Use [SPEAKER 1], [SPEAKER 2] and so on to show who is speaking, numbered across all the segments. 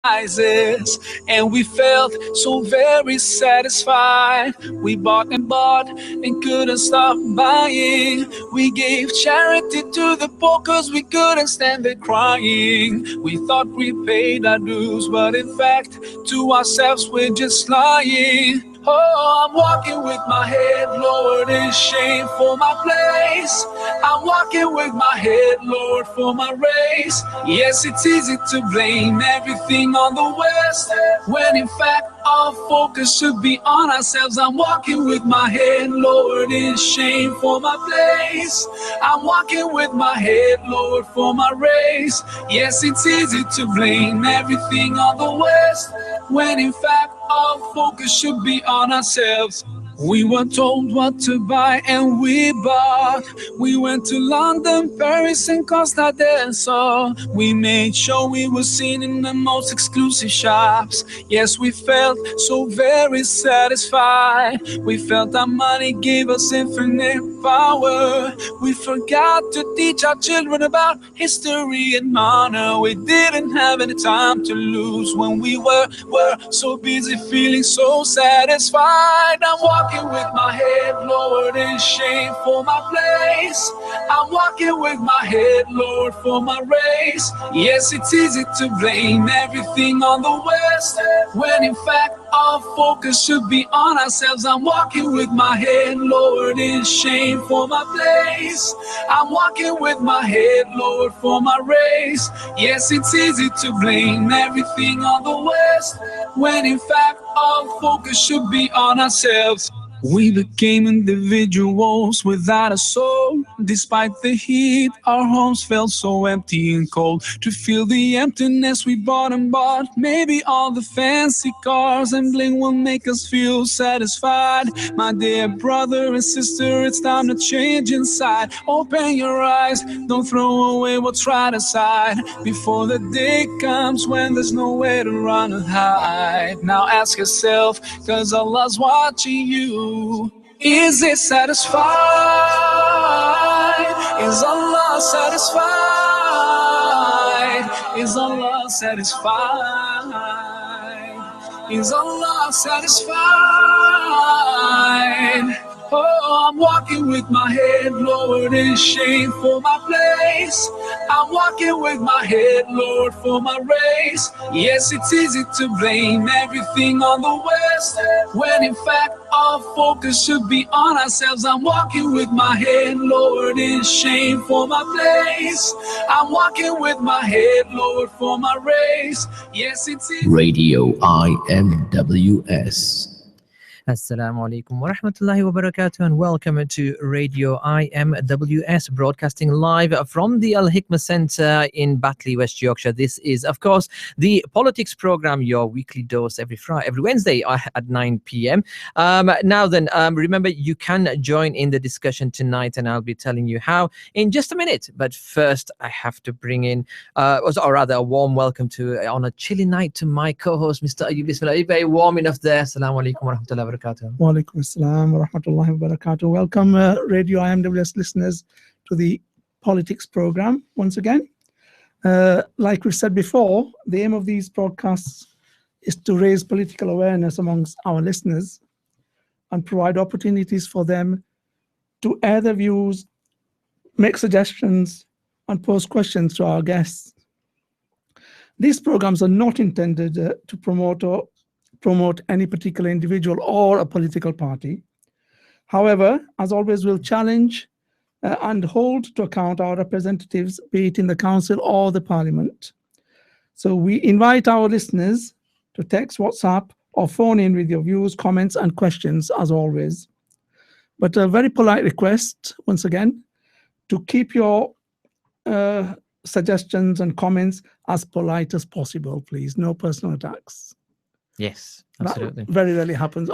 [SPEAKER 1] And we felt so very satisfied. We bought and couldn't stop buying. We gave charity to the poor cause we couldn't stand the crying. We thought we paid our dues, but in fact to ourselves we're just lying. Oh, I'm walking with my head lowered in shame for my place. I'm walking with my head lowered for my race. Yes, it's easy to blame everything on the West, when in fact our focus should be on ourselves. I'm walking with my head lowered in shame for my place. I'm walking with my head lowered for my race. Yes, it's easy to blame everything on the West, when in fact our focus should be on ourselves. We were told what to buy and we bought. We went to London, Paris and Costa del Sol. We made sure we were seen in the most exclusive shops. Yes, we felt so very satisfied. We felt our money gave us infinite power. We forgot to teach our children about history and honor. We didn't have any time to lose when we were so busy feeling so satisfied. I'm walking with my head lowered in shame for my place. I'm walking with my head lowered for my race. Yes, it's easy to blame everything on the West, when in fact our focus should be on ourselves. I'm walking with my head lowered in shame for my place. I'm walking with my head lowered for my race. Yes, it's easy to blame everything on the West, when in fact our focus should be on ourselves. We became individuals without a soul. Despite the heat, our homes felt so empty and cold. To feel the emptiness we bought and bought, maybe all the fancy cars and bling will make us feel satisfied. My dear brother and sister, it's time to change inside. Open your eyes, don't throw away what's right aside, before the day comes when there's nowhere to run and hide. Now ask yourself, cause Allah's watching you. Is it satisfied? Is Allah satisfied? Is Allah satisfied? Is Allah satisfied? Oh, I'm walking with my head lowered in shame for my place. I'm walking with my head lowered for my race. Yes, it's easy to blame everything on the West, when in fact our focus should be on ourselves. I'm walking with my head lowered in shame for my place. I'm walking with my head lowered for my race. Yes, it's easy.
[SPEAKER 2] Radio IMWS.
[SPEAKER 3] Assalamu alaikum wa rahmatullahi wa barakatuh, and welcome to Radio IMWS, broadcasting live from the Al Hikmah Center in Batley, West Yorkshire. This is, of course, the politics program, your weekly dose every Wednesday at 9 p.m. Now then, remember, you can join in the discussion tonight, and I'll be telling you how in just a minute. But first, I have to bring in, or rather, a warm welcome to, on a chilly night, to my co-host, Mr. Ayub. Bismillah. Very warm enough there. Assalamu alaikum wa rahmatullahi wa barakatuh.
[SPEAKER 4] Wa alaikum assalam wa rahmatullahi wa barakatuh. Welcome, Radio IMWS listeners, to the politics program once again. Like we said before, the aim of these broadcasts is to raise political awareness amongst our listeners and provide opportunities for them to air their views, make suggestions, and pose questions to our guests. These programs are not intended to promote any particular individual or a political party. However, as always, we'll challenge and hold to account our representatives, be it in the council or the parliament. So we invite our listeners to text, WhatsApp, or phone in with your views, comments, and questions, as always. But a very polite request, once again, to keep your suggestions and comments as polite as possible, please. No personal attacks.
[SPEAKER 3] Yes, absolutely.
[SPEAKER 4] That very rarely happens.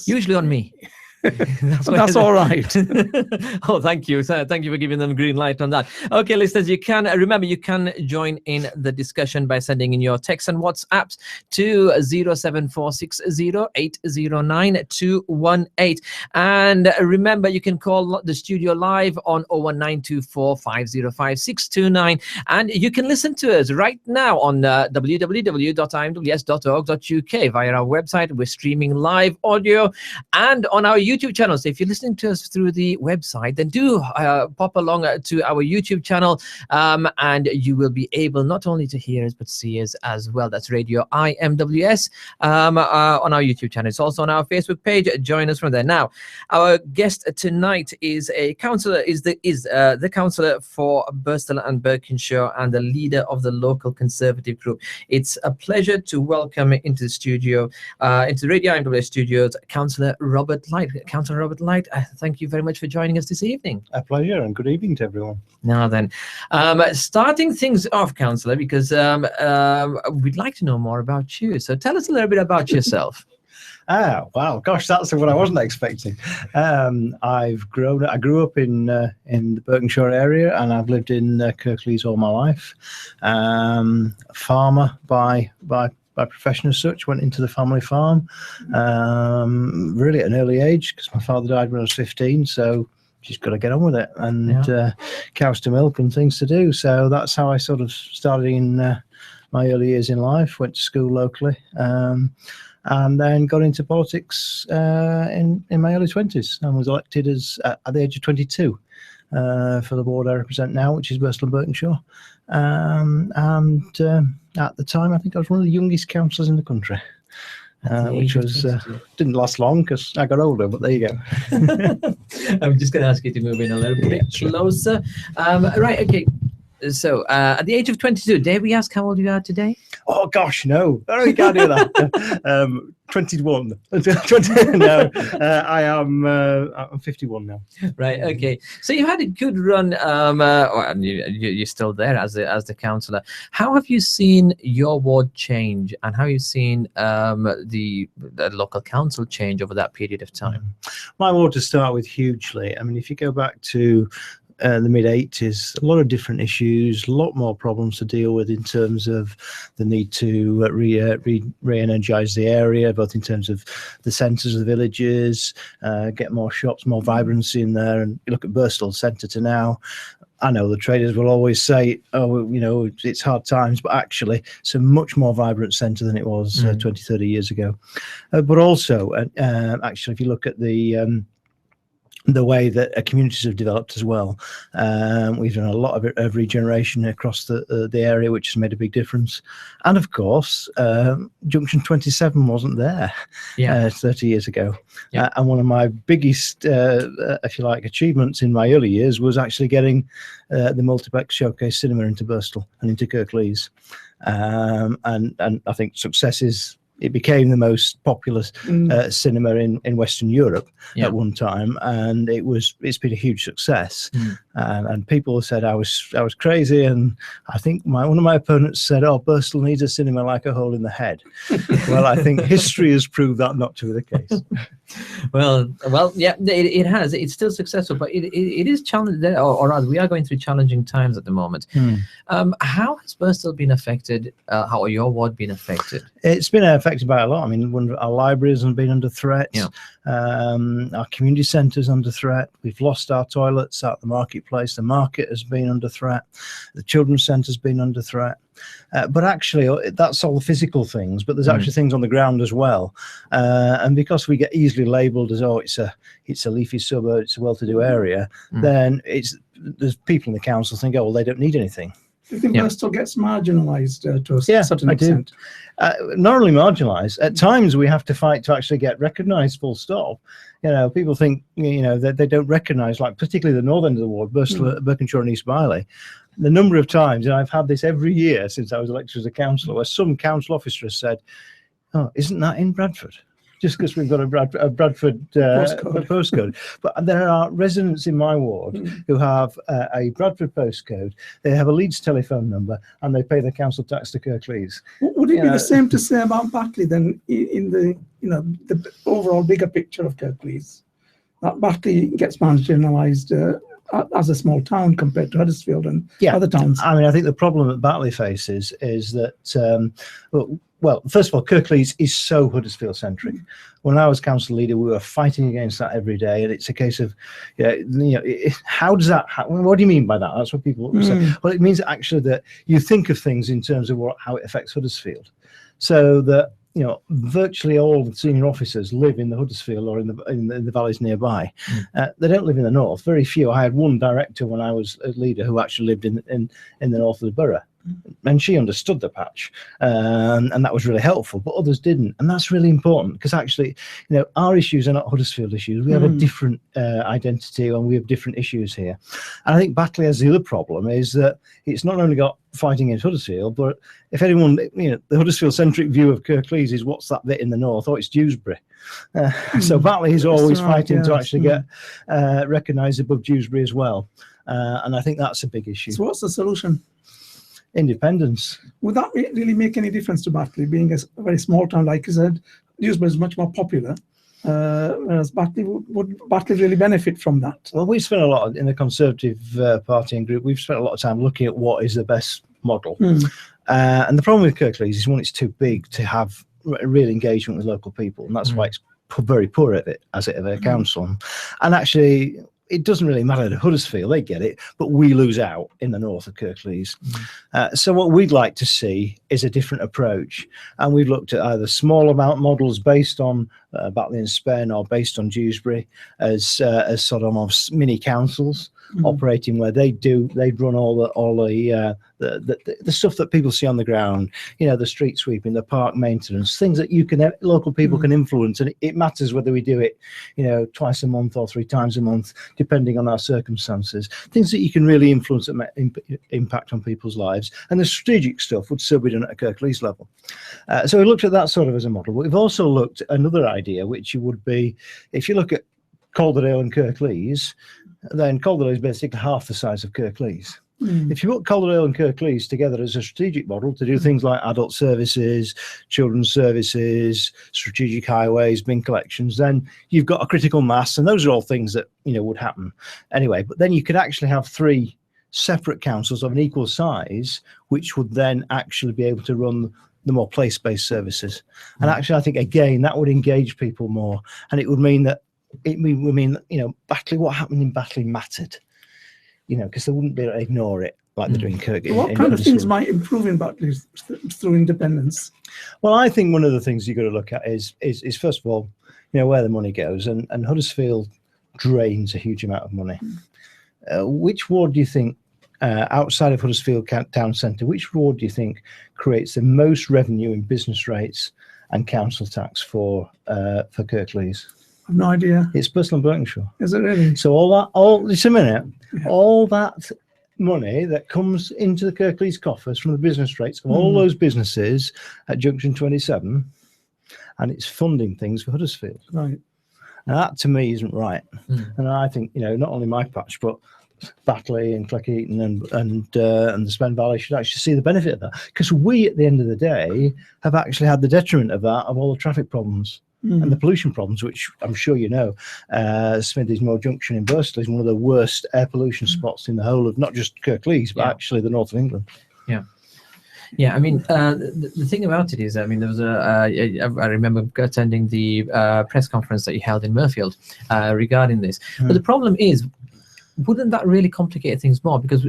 [SPEAKER 3] Usually on me.
[SPEAKER 4] That's all right.
[SPEAKER 3] Oh, thank you. Thank you for giving them green light on that. Okay, listeners, you can remember you can join in the discussion by sending in your text and WhatsApps to 07460809218. And remember, you can call the studio live on 01924 505 629, and you can listen to us right now on www.imws.org.uk via our website. We're streaming live audio and on our YouTube channel. So if you're listening to us through the website, then do pop along to our YouTube channel, and you will be able not only to hear us but see us as well. That's Radio IMWS on our YouTube channel. It's also on our Facebook page. Join us from there. Now, our guest tonight is a councillor, the councillor for Bristol and Berkshire and the leader of the local Conservative group. It's a pleasure to welcome into the studio, into the Radio IMWS studios, Cllr Robert Light. Cllr Robert Light, thank you very much for joining us this evening.
[SPEAKER 2] A pleasure, and good evening to everyone.
[SPEAKER 3] Now then, starting things off, Councillor, because we'd like to know more about you. So tell us a little bit about yourself.
[SPEAKER 2] Wow, gosh, that's what I wasn't expecting. I grew up in the Berkshire area, and I've lived in Kirklees all my life. Farmer by profession as such, went into the family farm really at an early age, because my father died when I was 15, so just got to get on with it, and cows to milk and things to do. So that's how I sort of started in my early years in life. Went to school locally, and then got into politics in my early 20s, and was elected at the age of 22 for the ward I represent now, which is Bristol and Berkshire. At the time, I think I was one of the youngest councillors in the country, which was didn't last long because I got older, but there you go.
[SPEAKER 3] I'm just going to ask you to move in a little bit closer. Right, okay. So, at the age of 22, dare we ask how old you are today?
[SPEAKER 2] Oh gosh, no, we can't do that. 21. 20, no, I'm 51 now.
[SPEAKER 3] Right. Okay. So you had a good run, and you're still there as the councillor. How have you seen your ward change, and how have you seen the local council change over that period of time?
[SPEAKER 2] My ward, to start with, hugely. I mean, if you go back to the mid-80s, a lot of different issues, a lot more problems to deal with in terms of the need to re-energise the area, both in terms of the centres of the villages, get more shops, more vibrancy in there. And you look at Bristol centre to now, I know the traders will always say, oh, you know, it's hard times, but actually it's a much more vibrant centre than it was 20, 30 years ago. But also, actually, if you look at the way that communities have developed as well. We've done a lot of regeneration across the area, which has made a big difference. And of course, Junction 27 wasn't there 30 years ago. Yeah. And one of my biggest, if you like, achievements in my early years was actually getting the multiplex showcase cinema into Bristol and into Kirklees. And I think it became the most popular cinema in Western Europe at one time, and it's been a huge success. And people said I was crazy, and I think one of my opponents said, "Oh, Bristol needs a cinema like a hole in the head." Well, I think history has proved that not to be the case.
[SPEAKER 3] Well, yeah, it has. It's still successful, but it is challenging, or rather, we are going through challenging times at the moment. How has Bristol been affected? How your ward been affected?
[SPEAKER 2] It's been affected by a lot. I mean, our libraries have been under threat. Yeah. Our community centres under threat. We've lost our toilets at the marketplace. The market has been under threat. The children's centre's been under threat. But actually, that's all the physical things. But there's actually things on the ground as well. And because we get easily labelled as, oh, it's a leafy suburb, it's a well-to-do area, then there's people in the council think, oh, well, they don't need anything.
[SPEAKER 4] Do you think Bristol gets marginalised to a certain extent?
[SPEAKER 2] Not only marginalised, at times we have to fight to actually get recognised, full stop. You know, people think, you know, that they don't recognise, like particularly the north end of the ward, Bristol, Berkshire and East Byley. The number of times, and I've had this every year since I was elected as a councillor, where some council officer has said, oh, isn't that in Bradford? Just because we've got a Bradford postcode. But there are residents in my ward who have a Bradford postcode, they have a Leeds telephone number, and they pay their council tax to Kirklees.
[SPEAKER 4] Would it be the same to say about Batley then, in the the overall bigger picture of Kirklees? that Batley gets marginalised as a small town compared to Huddersfield and other towns.
[SPEAKER 2] I mean, I think the problem that Batley faces is that, well, first of all, Kirklees is so Huddersfield centric. When I was council leader, we were fighting against that every day, and it's a case of, how does that? What do you mean by that? That's what people say. Well, it means actually that you think of things in terms of how it affects Huddersfield, so that virtually all the senior officers live in the Huddersfield or in the valleys nearby. They don't live in the north. Very few. I had one director when I was a leader who actually lived in the north of the borough, and she understood the patch, and that was really helpful. But others didn't, and that's really important because actually, our issues are not Huddersfield issues. We have a different identity, and we have different issues here. And I think Batley has the other problem is that it's not only got fighting in Huddersfield, but if anyone, the Huddersfield-centric view of Kirklees is what's that bit in the north? Oh, it's Dewsbury. So Batley is always fighting to actually get recognised above Dewsbury as well. And I think that's a big issue.
[SPEAKER 4] So what's the solution?
[SPEAKER 2] Independence.
[SPEAKER 4] Would that really make any difference to Batley, being a very small town, like you said? Dewsbury is much more popular. Whereas Batley, would Batley really benefit from that?
[SPEAKER 2] Well, we've spent a lot in the Conservative Party and group. We've spent a lot of time looking at what is the best model. And the problem with Kirklees is, one, it's too big to have real engagement with local people, and that's why it's very poor at it as a council. And actually, it doesn't really matter to Huddersfield, they get it, but we lose out in the north of Kirklees. So what we'd like to see is a different approach, and we've looked at either small amount models based on Batley and Spen, or based on Dewsbury as sort of mini councils operating where they run all the stuff that people see on the ground, the street sweeping, the park maintenance, things that local people can influence. And it matters whether we do it, twice a month or 3 times a month, depending on our circumstances, things that you can really influence that impact on people's lives. And the strategic stuff would still be done at a Kirklees level. So we looked at that sort of as a model. But we've also looked at another idea, which would be, if you look at Calderdale and Kirklees, then Calderdale is basically half the size of Kirklees. If you put Calderdale and Kirklees together as a strategic model to do things like adult services, children's services, strategic highways, bin collections, then you've got a critical mass, and those are all things that would happen anyway. But then you could actually have 3 separate councils of an equal size, which would then actually be able to run the more place-based services. And actually, I think again that would engage people more, and it would mean that Batley, what happened in Batley mattered, because they wouldn't be able to ignore it like they're doing Kirk.
[SPEAKER 4] What kind of things might improve in Batley through independence?
[SPEAKER 2] Well, I think one of the things you've got to look at is first of all, where the money goes, and Huddersfield drains a huge amount of money. Which ward do you think, outside of Huddersfield town centre, which ward do you think creates the most revenue in business rates and council tax for Kirklees?
[SPEAKER 4] I've no idea.
[SPEAKER 2] It's Bristol and Berkshire.
[SPEAKER 4] Is it really?
[SPEAKER 2] So just a minute, all that money that comes into the Kirklees coffers from the business rates of all those businesses at Junction 27, and it's funding things for Huddersfield.
[SPEAKER 4] Right.
[SPEAKER 2] Now that to me isn't right. And I think, not only my patch, but Batley and Cleckheaton and the Spen Valley should actually see the benefit of that, because we, at the end of the day, have actually had the detriment of that, of all the traffic problems and the pollution problems, which I'm sure Smithies Moor Junction in Bristol is one of the worst air pollution spots in the whole of not just Kirklees, but actually the north of England.
[SPEAKER 3] Yeah, I mean, the thing about it is, I mean, there was I remember attending the press conference that you held in Murfield regarding this. But the problem is, wouldn't that really complicate things more? Because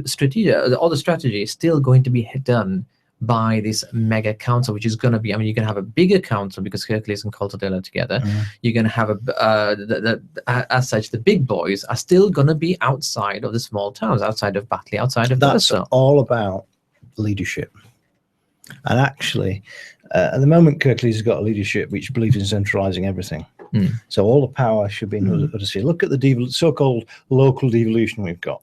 [SPEAKER 3] all the strategy is still going to be done by this mega council, which is going to be, I mean, you're going to have a bigger council because Kirklees and Calderdale are together. You're going to have as such, the big boys are still going to be outside of the small towns, outside of Batley, outside of
[SPEAKER 2] That's all about leadership. And actually, at the moment, Kirklees has got a leadership which believes in centralising everything. So all the power should be in Huddersfield. Look at the so-called local devolution we've got.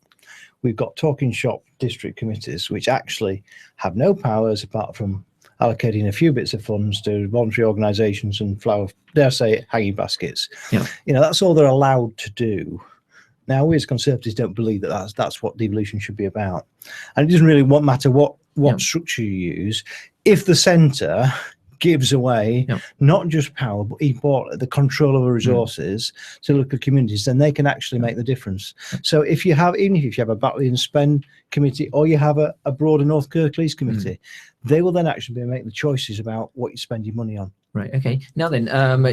[SPEAKER 2] We've got talking shop district committees, which actually have no powers apart from allocating a few bits of funds to voluntary organisations and hanging baskets. That's all they're allowed to do. Now, we as Conservatives don't believe that that's what devolution should be about. And it doesn't really matter what structure you use. If the centre gives away
[SPEAKER 3] Yeah.
[SPEAKER 2] not just power, but he bought the control over resources to local communities, then they can actually make the difference. So if you have, even if you have a Batley and Spen committee, or you have a broader North Kirklees committee, they will then actually be making the choices about what you spend your money on.
[SPEAKER 3] Right. Okay. Now then,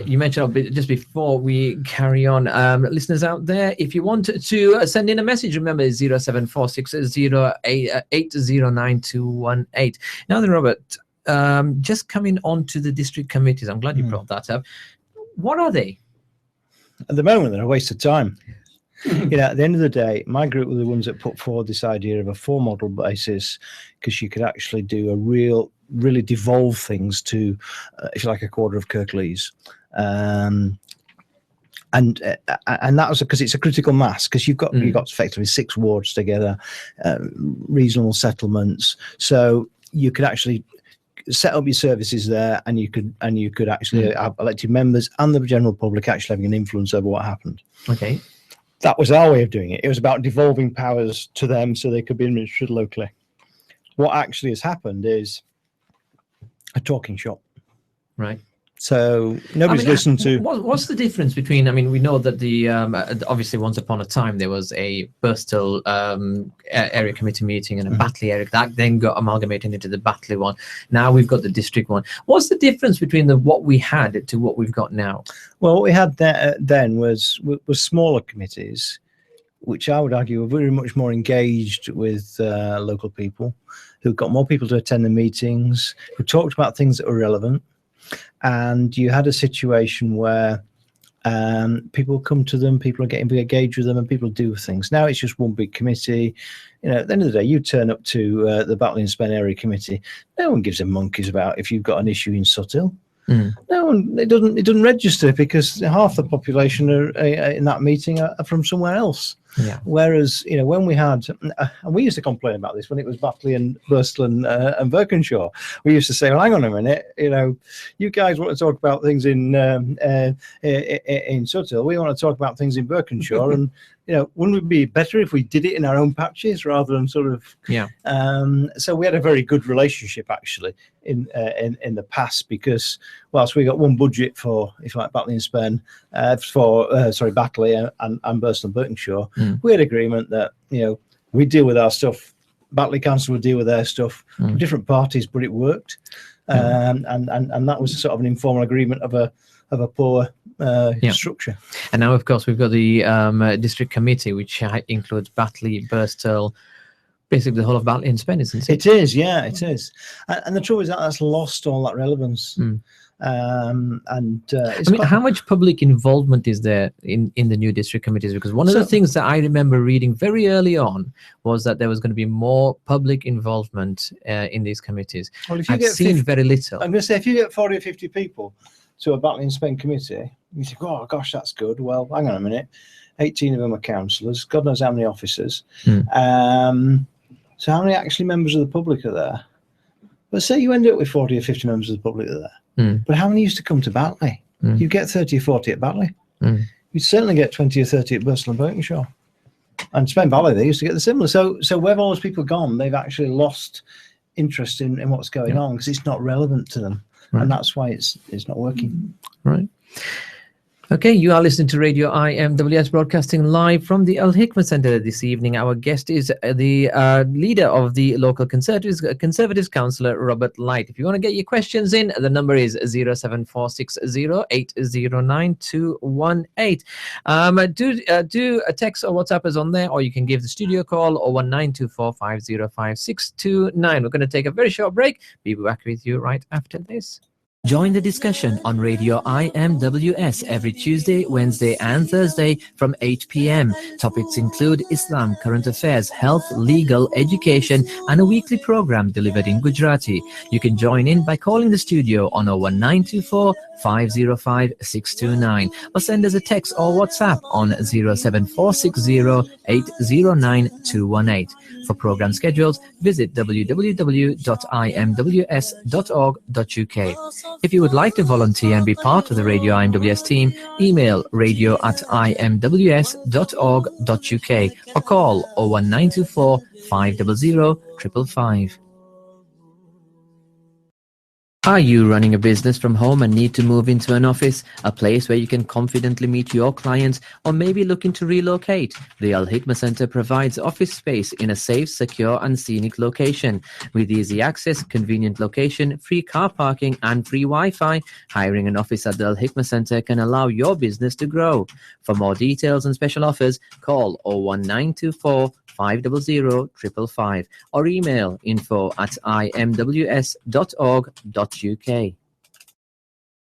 [SPEAKER 3] you mentioned just before we carry on, listeners out there, if you want to send in a message, remember 07460809218. Now then, Robert, just coming on to the district committees, I'm glad you brought that up. What are they?
[SPEAKER 2] At the moment, they're a waste of time. At the end of the day, my group were the ones that put forward this idea of a 4-model basis, because you could actually do really devolve things to, if you like, a quarter of Kirklees. And that was because it's a critical mass, because you've got effectively 6 wards together, reasonable settlements, so you could actually set up your services there, and you could actually have elected members and the general public actually having an influence over what happened.
[SPEAKER 3] Okay.
[SPEAKER 2] That was our way of doing it. It was about devolving powers to them so they could be administered locally. What actually has happened is a talking shop.
[SPEAKER 3] Right.
[SPEAKER 2] So nobody's listened to.
[SPEAKER 3] What's the difference between? I mean, we know that the obviously once upon a time there was a Birstall area committee meeting and a Batley area that then got amalgamated into the Batley one. Now we've got the district one. What's the difference between what we had to what we've got now?
[SPEAKER 2] Well, what we had then was smaller committees, which I would argue were very much more engaged with local people, who got more people to attend the meetings, who talked about things that were relevant. And you had a situation where people come to them, people are getting engaged with them, and people do things. Now it's just one big committee. At the end of the day, you turn up to the Batley and Spen area committee. No one gives a monkeys about if you've got an issue in Suthill. No one. It doesn't register, because half the population in that meeting are from somewhere else.
[SPEAKER 3] Yeah.
[SPEAKER 2] Whereas, when we had, and we used to complain about this when it was Batley and Birstall and Birkenshaw, we used to say, well, hang on a minute, you guys want to talk about things in Suthill, we want to talk about things in Birkenshaw, and wouldn't it be better if we did it in our own patches rather than sort of? Yeah. So we had a very good relationship actually in the past, because whilst we got one budget for, if you like, Batley and Spen, Batley and Birstall and Birkenshaw, we had agreement that we deal with our stuff, Batley Council would deal with their stuff, different parties, but it worked, and that was sort of an informal agreement of a poor structure.
[SPEAKER 3] And now, of course, we've got the district committee, which includes Batley, Birstall, basically the whole of Batley and Spen, isn't it?
[SPEAKER 2] It is, yeah, it is. And the trouble is that's lost all that relevance.
[SPEAKER 3] How much public involvement is there in the new district committees? Because one of the things that I remember reading very early on was that there was going to be more public involvement in these committees.
[SPEAKER 2] Well, if you
[SPEAKER 3] I've seen very little.
[SPEAKER 2] I'm going to say, if you get 40 or 50 people to a Batley and Spen committee, you think, oh gosh, that's good. Well, hang on a minute, 18 of them are councillors, God knows how many officers. So how many actually members of the public are there? But say you end up with 40 or 50 members of the public are there. But how many used to come to Batley? You get 30 or 40 at Batley. You'd certainly get 20 or 30 at Birstall and Birkenshaw. And Spen Valley, they used to get the similar. So where have all those people gone? They've actually lost interest in what's going on, because it's not relevant to them. And that's why it's not working.
[SPEAKER 3] Right. Okay, you are listening to Radio IMWS, broadcasting live from the Al Hikmah Centre this evening. Our guest is the leader of the local Conservatives Cllr Robert Light. If you want to get your questions in, the number is 07460809218. Do a text or WhatsApp us on there, or you can give the studio call, or 1924505629. We're going to take a very short break. We'll be back with you right after this. Join the discussion on Radio IMWS every Tuesday, Wednesday and Thursday from 8 p.m. Topics include Islam, current affairs, health, legal, education, and a weekly program delivered in Gujarati. You can join in by calling the studio on 01924 505 629, or send us a text or WhatsApp on 07460809218. For program schedules, visit www.imws.org.uk. If you would like to volunteer and be part of the Radio IMWS team, email radio@imws.org.uk or call 01924 500 555. Are you running a business from home and need to move into an office, a place where you can confidently meet your clients, or maybe looking to relocate? The Al Hikmah Center provides office space in a safe, secure, and scenic location. With easy access, convenient location, free car parking, and free Wi-Fi, hiring an office at the Al Hikmah Center can allow your business to grow. For more details and special offers, call 01924 500 555 or email info@imws.org.uk.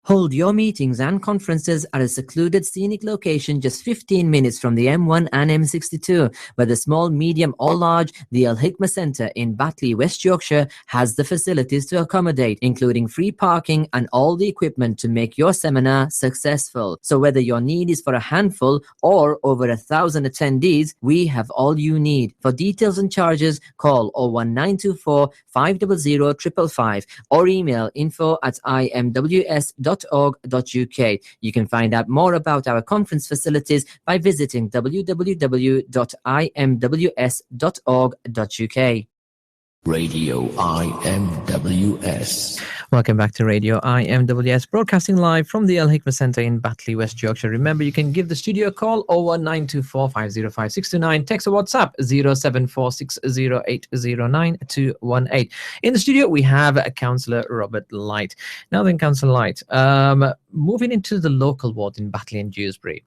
[SPEAKER 3] Hold your meetings and conferences at a secluded scenic location just 15 minutes from the M1 and M62. Whether small, medium or large, the Al Hikmah Center in Batley, West Yorkshire has the facilities to accommodate, including free parking and all the equipment to make your seminar successful. So whether your need is for a handful or over 1,000 attendees, we have all you need. For details and charges, call 01924 500 555 or email info@imws.org.uk. You can find out more about our conference facilities by visiting www.imws.org.uk.
[SPEAKER 5] Radio IMWS.
[SPEAKER 3] Welcome back to Radio IMWS, broadcasting live from the Al Hikmah Center in Batley, West Yorkshire. Remember, you can give the studio a call 01924 505 629, text or WhatsApp 07460809218. In the studio, we have Cllr Robert Light. Now then, Cllr Light, moving into the local ward in Batley and Dewsbury,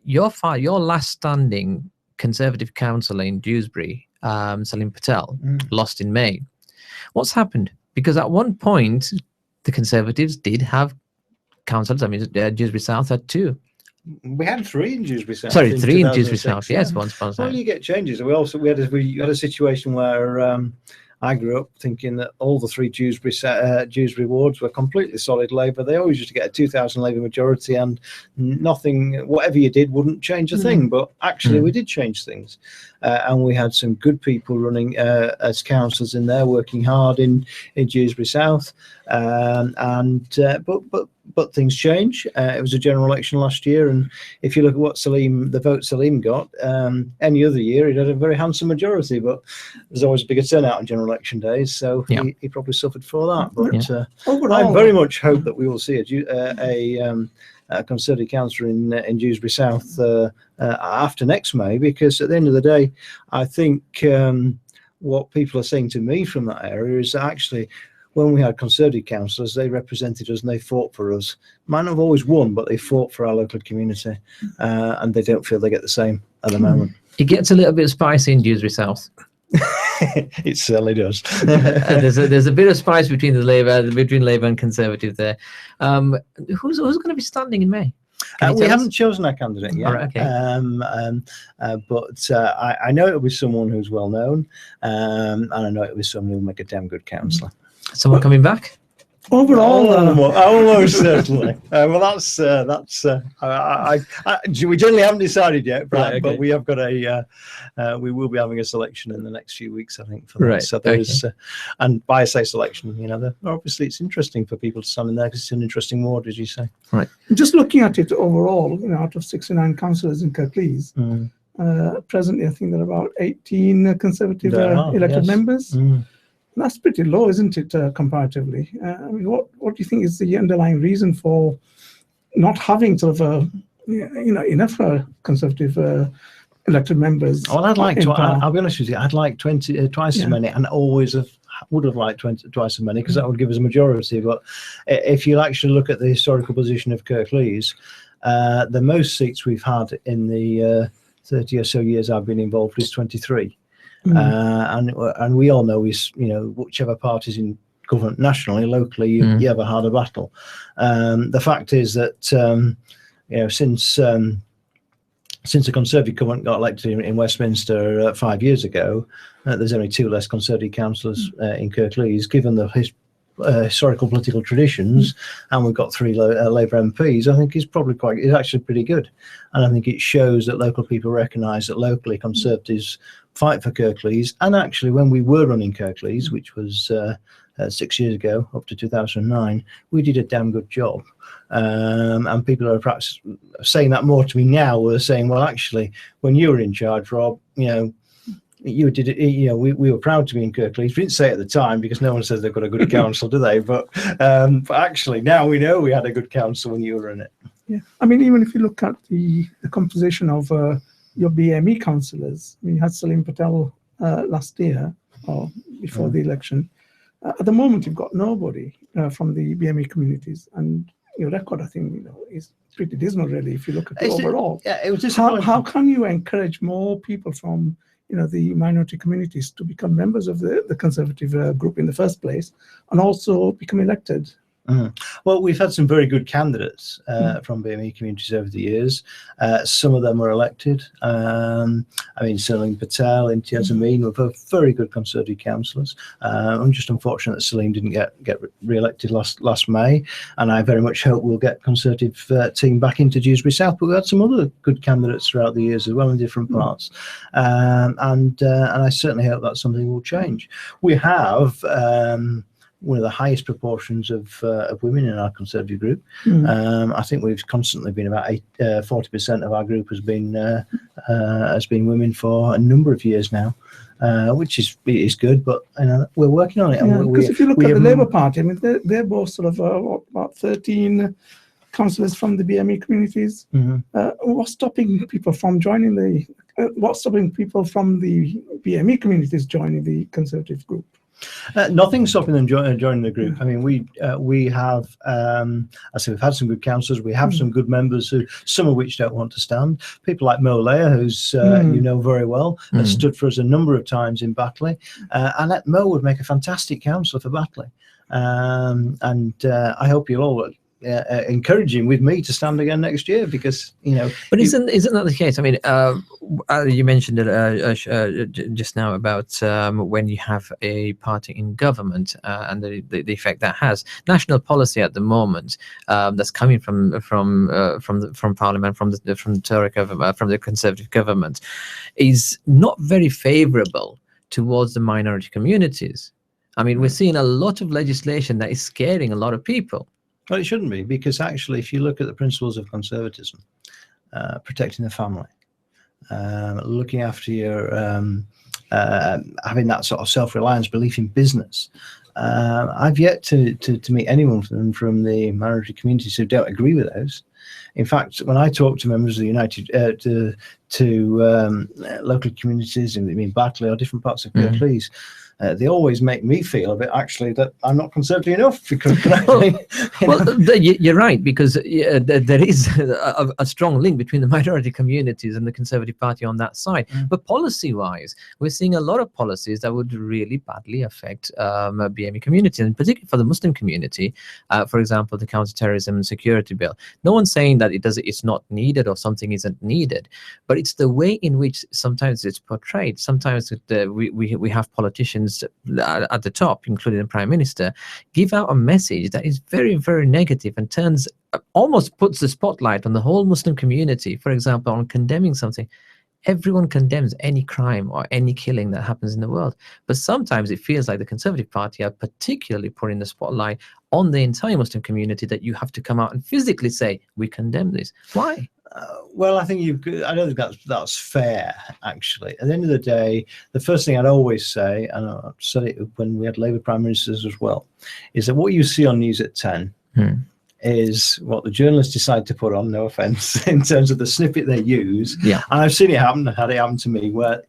[SPEAKER 3] your last standing Conservative councillor in Dewsbury, Salim Patel, lost in May. What's happened? Because at one point, the Conservatives did have councillors. I mean, Dewsbury South had 2.
[SPEAKER 2] We had 3 in Dewsbury South.
[SPEAKER 3] Sorry, 3 in Dewsbury South. Yes,
[SPEAKER 2] yeah.
[SPEAKER 3] once.
[SPEAKER 2] Well, you get changes. We had a situation where I grew up thinking that all the 3 Dewsbury wards were completely solid Labour. They always used to get a 2,000 Labour majority, and nothing, whatever you did, wouldn't change a thing. But actually, we did change things, and we had some good people running as councillors in there, working hard in Dewsbury South. But things change. It was a general election last year, and if you look at what the vote Salim got, any other year he'd had a very handsome majority, but there's always a bigger turnout on general election days, so he probably suffered for that. But I very much hope that we will see a Conservative councillor in Dewsbury South after next May, because at the end of the day, I think what people are saying to me from that area is that actually, when we had Conservative councillors, they represented us and they fought for us. Might not have always won, but they fought for our local community, and they don't feel they get the same at the moment.
[SPEAKER 3] It gets a little bit spicy in Dewsbury South.
[SPEAKER 2] It certainly does.
[SPEAKER 3] There's a bit of spice between Labour and Conservative there. Who's going to be standing in May?
[SPEAKER 2] We haven't chosen our candidate yet.
[SPEAKER 3] All right, okay.
[SPEAKER 2] But I know it'll be someone who's well known, and I know it'll be someone who'll make a damn good councillor.
[SPEAKER 3] Someone coming back?
[SPEAKER 4] Overall,
[SPEAKER 2] almost certainly. Well, we generally haven't decided yet, but,
[SPEAKER 3] right, okay.
[SPEAKER 2] but we have got we will be having a selection in the next few weeks, I think. For that.
[SPEAKER 3] Right.
[SPEAKER 2] So there's, and by I say selection, obviously it's interesting for people to stand in there because it's an interesting ward, as you say.
[SPEAKER 3] Right.
[SPEAKER 4] Just looking at it overall, out of 69 councillors in Cllr, presently I think there are about 18 Conservative elected members. That's pretty low, isn't it, comparatively? I mean, what do you think is the underlying reason for not having sort of enough Conservative elected members?
[SPEAKER 2] Well, I'll be honest with you, I'd like twice as many, and always would have liked twice as many, because that would give us a majority. But if you actually look at the historical position of Cllr, the most seats we've had in the 30 or so years I've been involved is 23. And we all know whichever party's in government nationally, locally, you have a harder battle. The fact is that since the Conservative government got elected in Westminster 5 years ago, there's only 2 less Conservative councillors in Cllr, given the historical political traditions, and we've got 3 Labour MPs. I think it's actually pretty good, and I think it shows that local people recognise that locally Conservatives fight for Cllr. And actually, when we were running Cllr, which was 6 years ago, up to 2009, we did a damn good job. And people are perhaps saying that more to me now. We're saying, well, actually, when you were in charge, Rob, you did it. You know, we were proud to be in Cllr. We didn't say it at the time because no one says they've got a good council, do they? But actually, now we know we had a good council when you were in it.
[SPEAKER 4] Yeah, I mean, even if you look at the composition of your BME councillors, I mean, you had Salim Patel last year or before the election. At the moment, you've got nobody from the BME communities, and your record, I think, is pretty dismal, really, if you look at it overall.
[SPEAKER 2] It was just
[SPEAKER 4] how can you encourage more people from the minority communities to become members of the Conservative group in the first place, and also become elected?
[SPEAKER 2] Well, we've had some very good candidates from BME communities over the years. Some of them were elected. I mean, Salim Patel, Imtiaz Amin were very good Conservative councillors. I'm just unfortunate that Salim didn't get re-elected last May, and I very much hope we'll get Conservative team back into Dewsbury South. But we had some other good candidates throughout the years as well in different parts, and I certainly hope that's something will change. We have one of the highest proportions of women in our Conservative group. I think we've constantly been about 40% of our group has been women for a number of years now, which is good. But we're working on it.
[SPEAKER 4] Because if you look at the Labour Party, I mean, they're both sort of about 13 councillors from the BME communities. What's stopping people from joining the? What's stopping people from the BME communities joining the Conservative group?
[SPEAKER 2] Nothing stopping them joining the group. I mean, we have, I say, we've had some good councillors. We have some good members who, some of which don't want to stand. People like Mo Leah, who's you know very well, has stood for us a number of times in Batley, and Mo would make a fantastic councillor for Batley. And I hope you'll all encouraging with me to stand again next year, because
[SPEAKER 3] But isn't that the case? I mean, you mentioned it just now about when you have a party in government and the effect that has. National policy at the moment that's coming from Parliament, from the Tory government, from the Conservative government, is not very favourable towards the minority communities. I mean, we're seeing a lot of legislation that is scaring a lot of people.
[SPEAKER 2] Well, it shouldn't be, because actually, if you look at the principles of conservatism, protecting the family, looking after your, having that sort of self-reliance, belief in business, I've yet to meet anyone from the minority communities who don't agree with those. In fact, when I talk to members of the United, to local communities in Batley or different parts of Cllr, they always make me feel a bit actually that I'm not conservative enough, because
[SPEAKER 3] you're right, because there is a strong link between the minority communities and the Conservative Party on that side. But policy-wise, we're seeing a lot of policies that would really badly affect BME community, and particularly for the Muslim community. For example, the counter-terrorism and security bill. No one's saying that it's not needed or something isn't needed, but it's the way in which sometimes it's portrayed. Sometimes we have politicians at the top, including the Prime Minister, give out a message that is very, very negative and almost puts the spotlight on the whole Muslim community. For example, on condemning something. Everyone condemns any crime or any killing that happens in the world, but sometimes it feels like the Conservative Party are particularly putting the spotlight on the entire Muslim community, that you have to come out and physically say, we condemn this. Why?
[SPEAKER 2] Well, I think I don't think that's fair, actually. At the end of the day, the first thing I'd always say, and I said it when we had Labour Prime Ministers as well, is that what you see on News at 10 is what the journalists decide to put on, no offence, in terms of the snippet they use. Yeah. And I've seen it happen, had it happen to me, where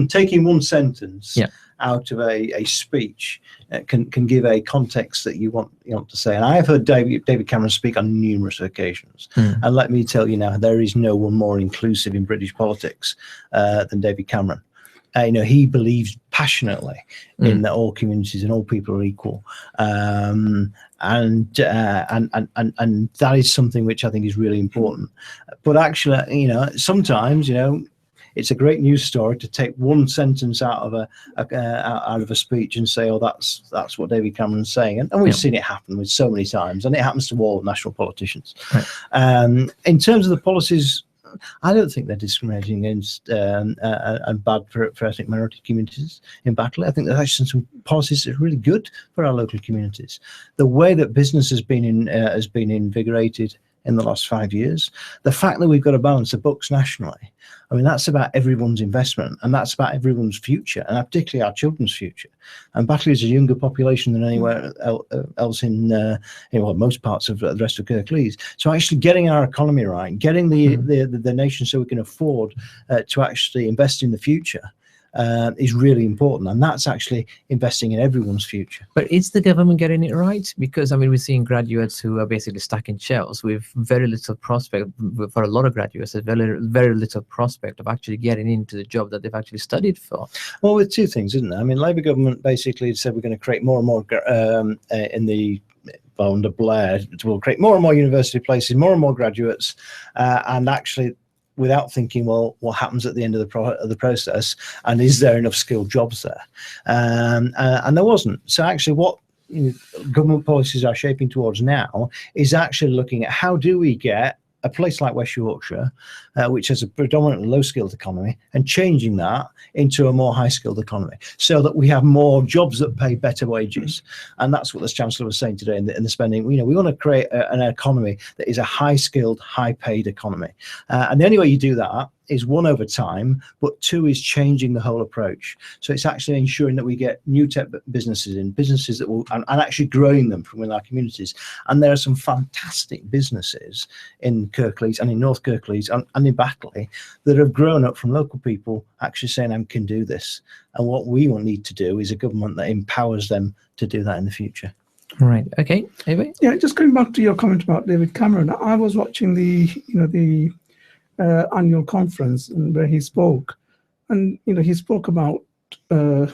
[SPEAKER 2] taking one sentence out of a speech can give a context that you want to say. And I have heard David Cameron speak on numerous occasions, and let me tell you now, there is no one more inclusive in British politics than David Cameron. He believes passionately in that all communities and all people are equal, and that is something which I think is really important. But actually, sometimes, it's a great news story to take one sentence out of a speech and say, oh, that's what David Cameron's saying, and we've seen it happen with so many times, and it happens to all national politicians. Right. In terms of the policies, I don't think they're discriminating against and bad for ethnic minority communities in Batley. I think there's actually some policies that are really good for our local communities. The way that business has been invigorated in the last 5 years. The fact that we've got a balance of books nationally, I mean, that's about everyone's investment, and that's about everyone's future, and particularly our children's future. And Batley is a younger population than anywhere else in most parts of the rest of Cllr. So actually getting our economy right, getting the nation so we can afford to actually invest in the future is really important, and that's actually investing in everyone's future.
[SPEAKER 3] But is the government getting it right? Because I mean, we're seeing graduates who are basically stuck in shells with very little prospect. For a lot of graduates, there's very little prospect of actually getting into the job that they've actually studied for.
[SPEAKER 2] Well, with two things, isn't it? I mean, Labour government basically said we're going to create more and more under Blair, we'll create more and more university places, more and more graduates, and actually, without thinking, well, what happens at the end of the process, and is there enough skilled jobs there? And there wasn't. So actually what government policies are shaping towards now is actually looking at how do we get a place like West Yorkshire, which has a predominantly low-skilled economy, and changing that into a more high-skilled economy so that we have more jobs that pay better wages. And that's what the Chancellor was saying today in the spending. We want to create an economy that is a high-skilled, high-paid economy. And the only way you do that is, one, over time, but two, is changing the whole approach. So it's actually ensuring that we get new tech businesses in, businesses that will, and actually growing them from within our communities. And there are some fantastic businesses in Cllr and in North Cllr and in Batley that have grown up from local people actually saying, I can do this. And what we will need to do is a government that empowers them to do that in the future.
[SPEAKER 3] Right. Okay. Anyway.
[SPEAKER 4] Yeah, just going back to your comment about David Cameron, I was watching the annual conference where he spoke, and he spoke about the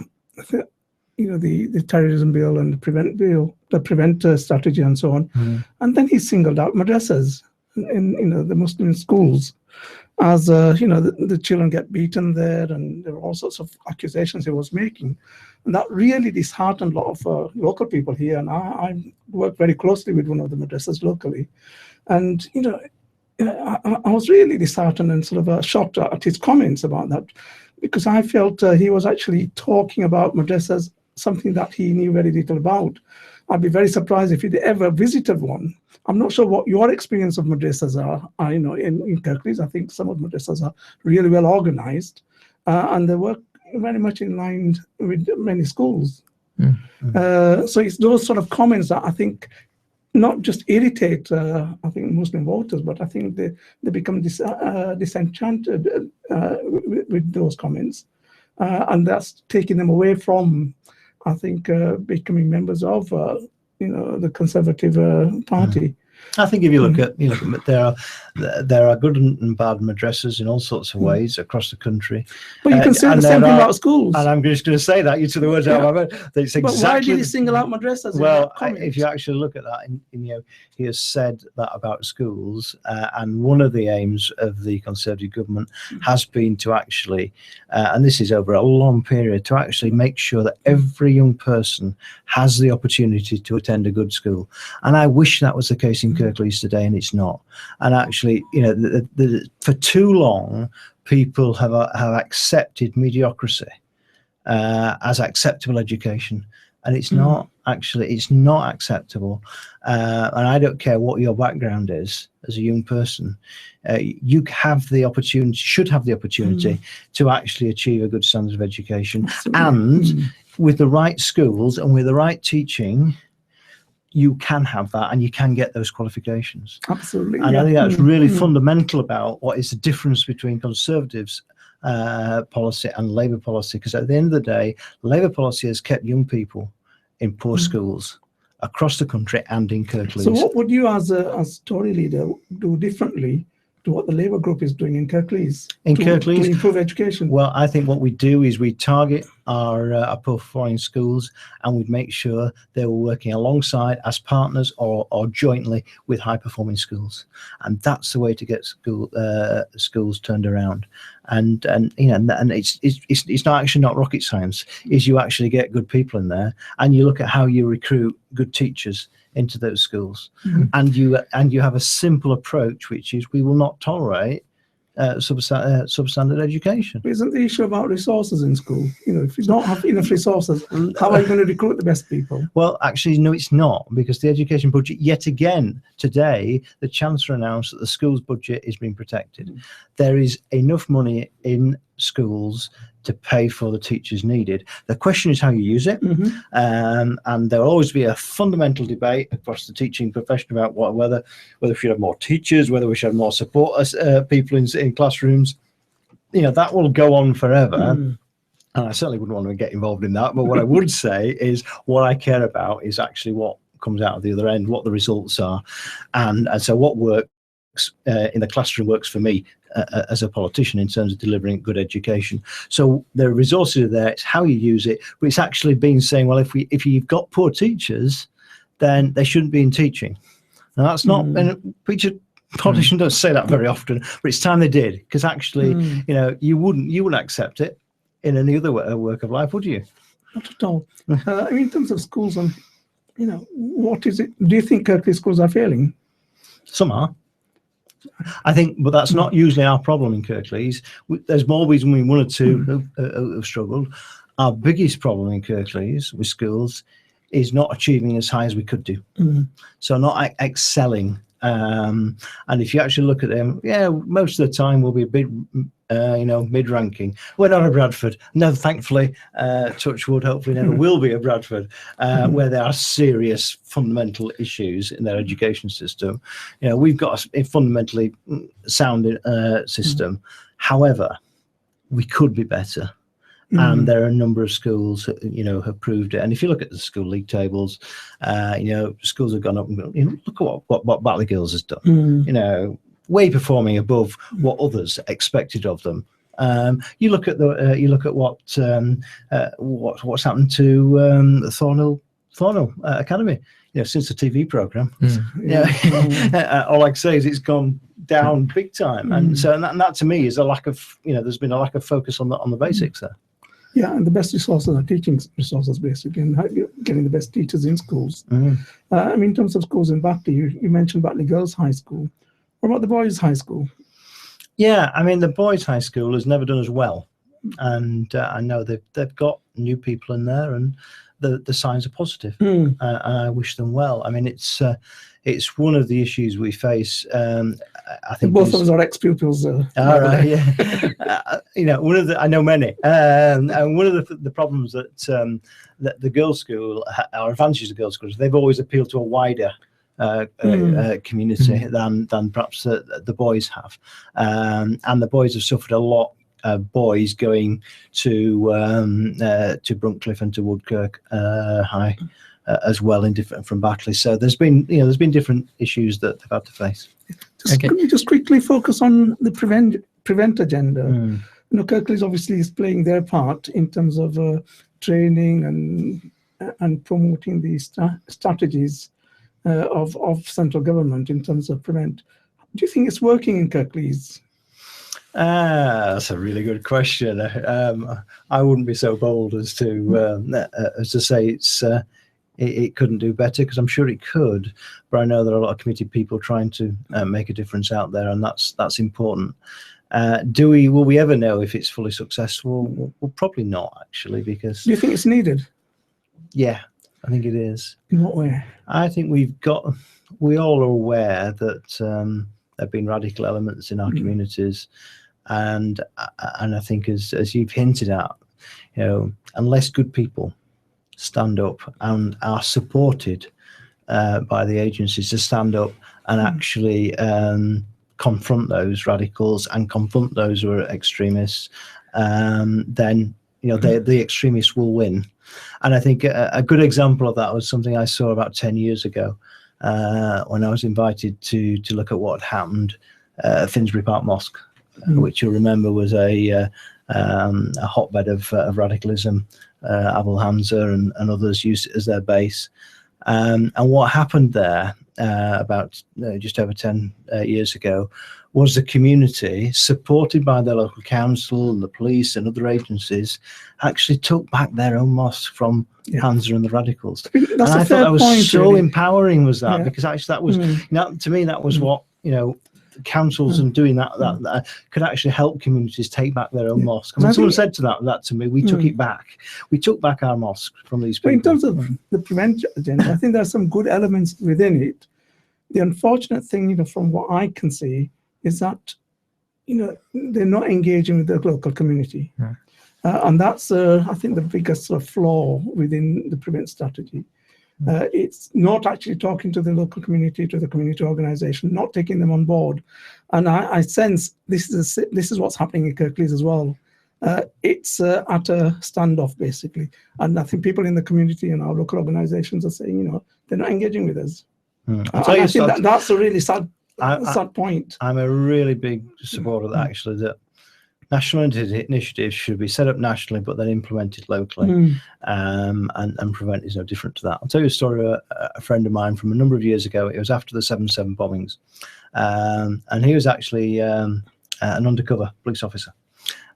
[SPEAKER 4] terrorism bill and the prevent strategy and so on, and then he singled out madrasas in the Muslim schools as the children get beaten there, and there were all sorts of accusations he was making, and that really disheartened a lot of local people here. And I work very closely with one of the madrasas locally, and I was really disheartened and sort of shocked at his comments about that, because I felt he was actually talking about madrasas, something that he knew very little about. I'd be very surprised if he'd ever visited one. I'm not sure what your experience of madrasas are. In Cllr, I think some of the madrasas are really well organized, and they work very much in line with many schools. So it's those sort of comments that I think not just irritate, I think, Muslim voters, but I think they become disenchanted with those comments, and that's taking them away from, I think, becoming members of, the Conservative Party.
[SPEAKER 2] I think if you look at, there are good and bad madrasas in all sorts of ways across the country.
[SPEAKER 4] But you can say the same thing about schools.
[SPEAKER 2] And I'm just going to say that, you took the words out of my mouth. It's exactly,
[SPEAKER 4] but why did he single out madrasas?
[SPEAKER 2] Well, if you actually look at that, he has said that about schools, and one of the aims of the Conservative government has been to actually, and this is over a long period, to actually make sure that every young person has the opportunity to attend a good school. And I wish that was the case in Cllr today, and it's not. And actually, for too long, people have accepted mediocrity as acceptable education, and it's not. Actually, it's not acceptable. And I don't care what your background is as a young person. You have the opportunity, should have the opportunity to actually achieve a good standard of education. And with the right schools and with the right teaching, you can have that, and you can get those qualifications.
[SPEAKER 4] Absolutely.
[SPEAKER 2] And I think that's really fundamental about what is the difference between Conservatives' policy and Labour policy, because at the end of the day, Labour policy has kept young people in poor schools across the country and in Cllr.
[SPEAKER 4] So what would you, as Tory leader, do differently to what the Labour group is doing in Cllr? To improve education?
[SPEAKER 2] Well, I think what we do is we target our poor-performing schools, and we make sure they were working alongside as partners or jointly with high-performing schools, and that's the way to get schools turned around. And it's not actually not rocket science. Is you actually get good people in there, and you look at how you recruit good teachers into those schools, and you have a simple approach, which is we will not tolerate substandard education.
[SPEAKER 4] Isn't the issue about resources in school? If you don't have enough resources, how are you going to recruit the best people?
[SPEAKER 2] Well, actually, no, it's not, because the education budget, yet again, today, the Chancellor announced that the schools budget is being protected. There is enough money in schools to pay for the teachers needed. The question is how you use it. And there will always be a fundamental debate across the teaching profession about whether we should have more teachers, whether we should have more support people in classrooms. That will go on forever. And I certainly wouldn't want to get involved in that. But what I would say is what I care about is actually what comes out of the other end, what the results are. And so what works in the classroom works for me as a politician in terms of delivering good education. So the resources are there, it's how you use it, but it's actually been saying, well, if you've got poor teachers, then they shouldn't be in teaching. Now that's not, and politicians don't say that very often, but it's time they did, because actually, you wouldn't accept it in any other work of life, would you?
[SPEAKER 4] Not at all. In terms of schools, and what is it? Do you think Cllr schools are failing?
[SPEAKER 2] Some are. I think, but that's not usually our problem in Cllr. There's more reason one or two have struggled. Our biggest problem in Cllr with schools is not achieving as high as we could do. So not excelling. And if you actually look at them, most of the time we'll be a bit, mid-ranking. We're not a Bradford. No, thankfully, touch wood, hopefully never will be a Bradford, where there are serious fundamental issues in their education system. We've got a fundamentally sound system. However, we could be better. And there are a number of schools have proved it. And if you look at the school league tables, schools have gone up and look at what Batley Girls has done. Way performing above what others expected of them. You look at what's happened to Thornhill Academy. Since the TV program, all I can say is it's gone down big time. And so that to me is a lack of there's been a lack of focus on the basics there.
[SPEAKER 4] Yeah, and the best resources are teaching resources, basically, and getting the best teachers in schools. In terms of schools in Batley, you mentioned Batley Girls High School. What about the boys' high school?
[SPEAKER 2] Yeah, the boys' high school has never done as well, and I know they've got new people in there, and the signs are positive, and I wish them well. It's one of the issues we face. I think
[SPEAKER 4] both of us are ex-pupils.
[SPEAKER 2] All right, yeah. One of the, I know many, and one of the problems that the girls' school, or advantages of girls' schools, they've always appealed to a wider community than perhaps the boys have, and the boys have suffered a lot. Boys going to Bruncliffe and to Woodkirk High as well, from Batley. So there's been different issues that they've had to face.
[SPEAKER 4] Can you just quickly focus on the prevent agenda? Cllr obviously is playing their part in terms of training and promoting the strategies of central government in terms of prevent. Do you think it's working in Cllr?
[SPEAKER 2] That's a really good question. I wouldn't be so bold as to say it couldn't do better, because I'm sure it could. But I know there are a lot of committed people trying to make a difference out there, and that's important. Will we ever know if it's fully successful? Well, probably not, actually, because.
[SPEAKER 4] Do you think it's needed?
[SPEAKER 2] Yeah, I think it is.
[SPEAKER 4] In what way?
[SPEAKER 2] I think we all are aware that there have been radical elements in our communities. And I think, as you've hinted at, unless good people stand up and are supported by the agencies to stand up and actually confront those radicals and confront those who are extremists, then the extremists will win. And I think a good example of that was something I saw about 10 years ago when I was invited to look at what had happened at Finsbury Park Mosque, which you'll remember was a hotbed of radicalism. Abul Hamza and others used it as their base. And what happened there about just over 10 years ago was the community, supported by the local council and the police and other agencies, actually took back their own mosque from Hamza and the radicals. And I thought that was so empowering, was that, because actually that was, to me, that was what, councils and doing that could actually help communities take back their own mosque. And when someone said that to me, we took it back. We took back our mosque from these people.
[SPEAKER 4] In terms of the prevention agenda, I think there are some good elements within it. The unfortunate thing, from what I can see, is that they're not engaging with the local community. And that's, I think, the biggest sort of flaw within the prevent strategy. It's not actually talking to the local community, to the community organization, not taking them on board. And I sense this is what's happening in Kirklees as well. It's at a standoff, basically. And I think people in the community and our local organizations are saying, they're not engaging with us. I think that's a really sad point.
[SPEAKER 2] I'm a really big supporter of that, actually, that national initiatives should be set up nationally, but then implemented locally. And prevent is no different to that. I'll tell you a story of a friend of mine from a number of years ago. It was after the 7/7 bombings. And he was actually an undercover police officer.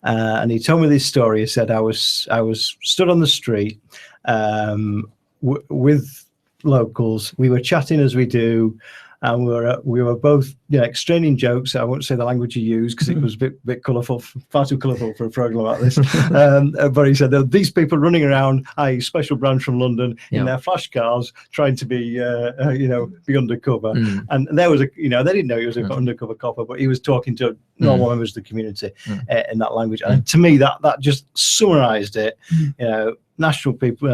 [SPEAKER 2] And he told me this story. He said, I was stood on the street with locals. We were chatting as we do, and we were both exchanging jokes. I won't say the language he used because it was a bit colourful, far too colourful for a programme like this. But he said, these people running around, i.e. special branch from London, in their flash cars, trying to be be undercover. And there was they didn't know he was an undercover copper, but he was talking to normal members of the community in that language. And to me, that just summarised it. National people,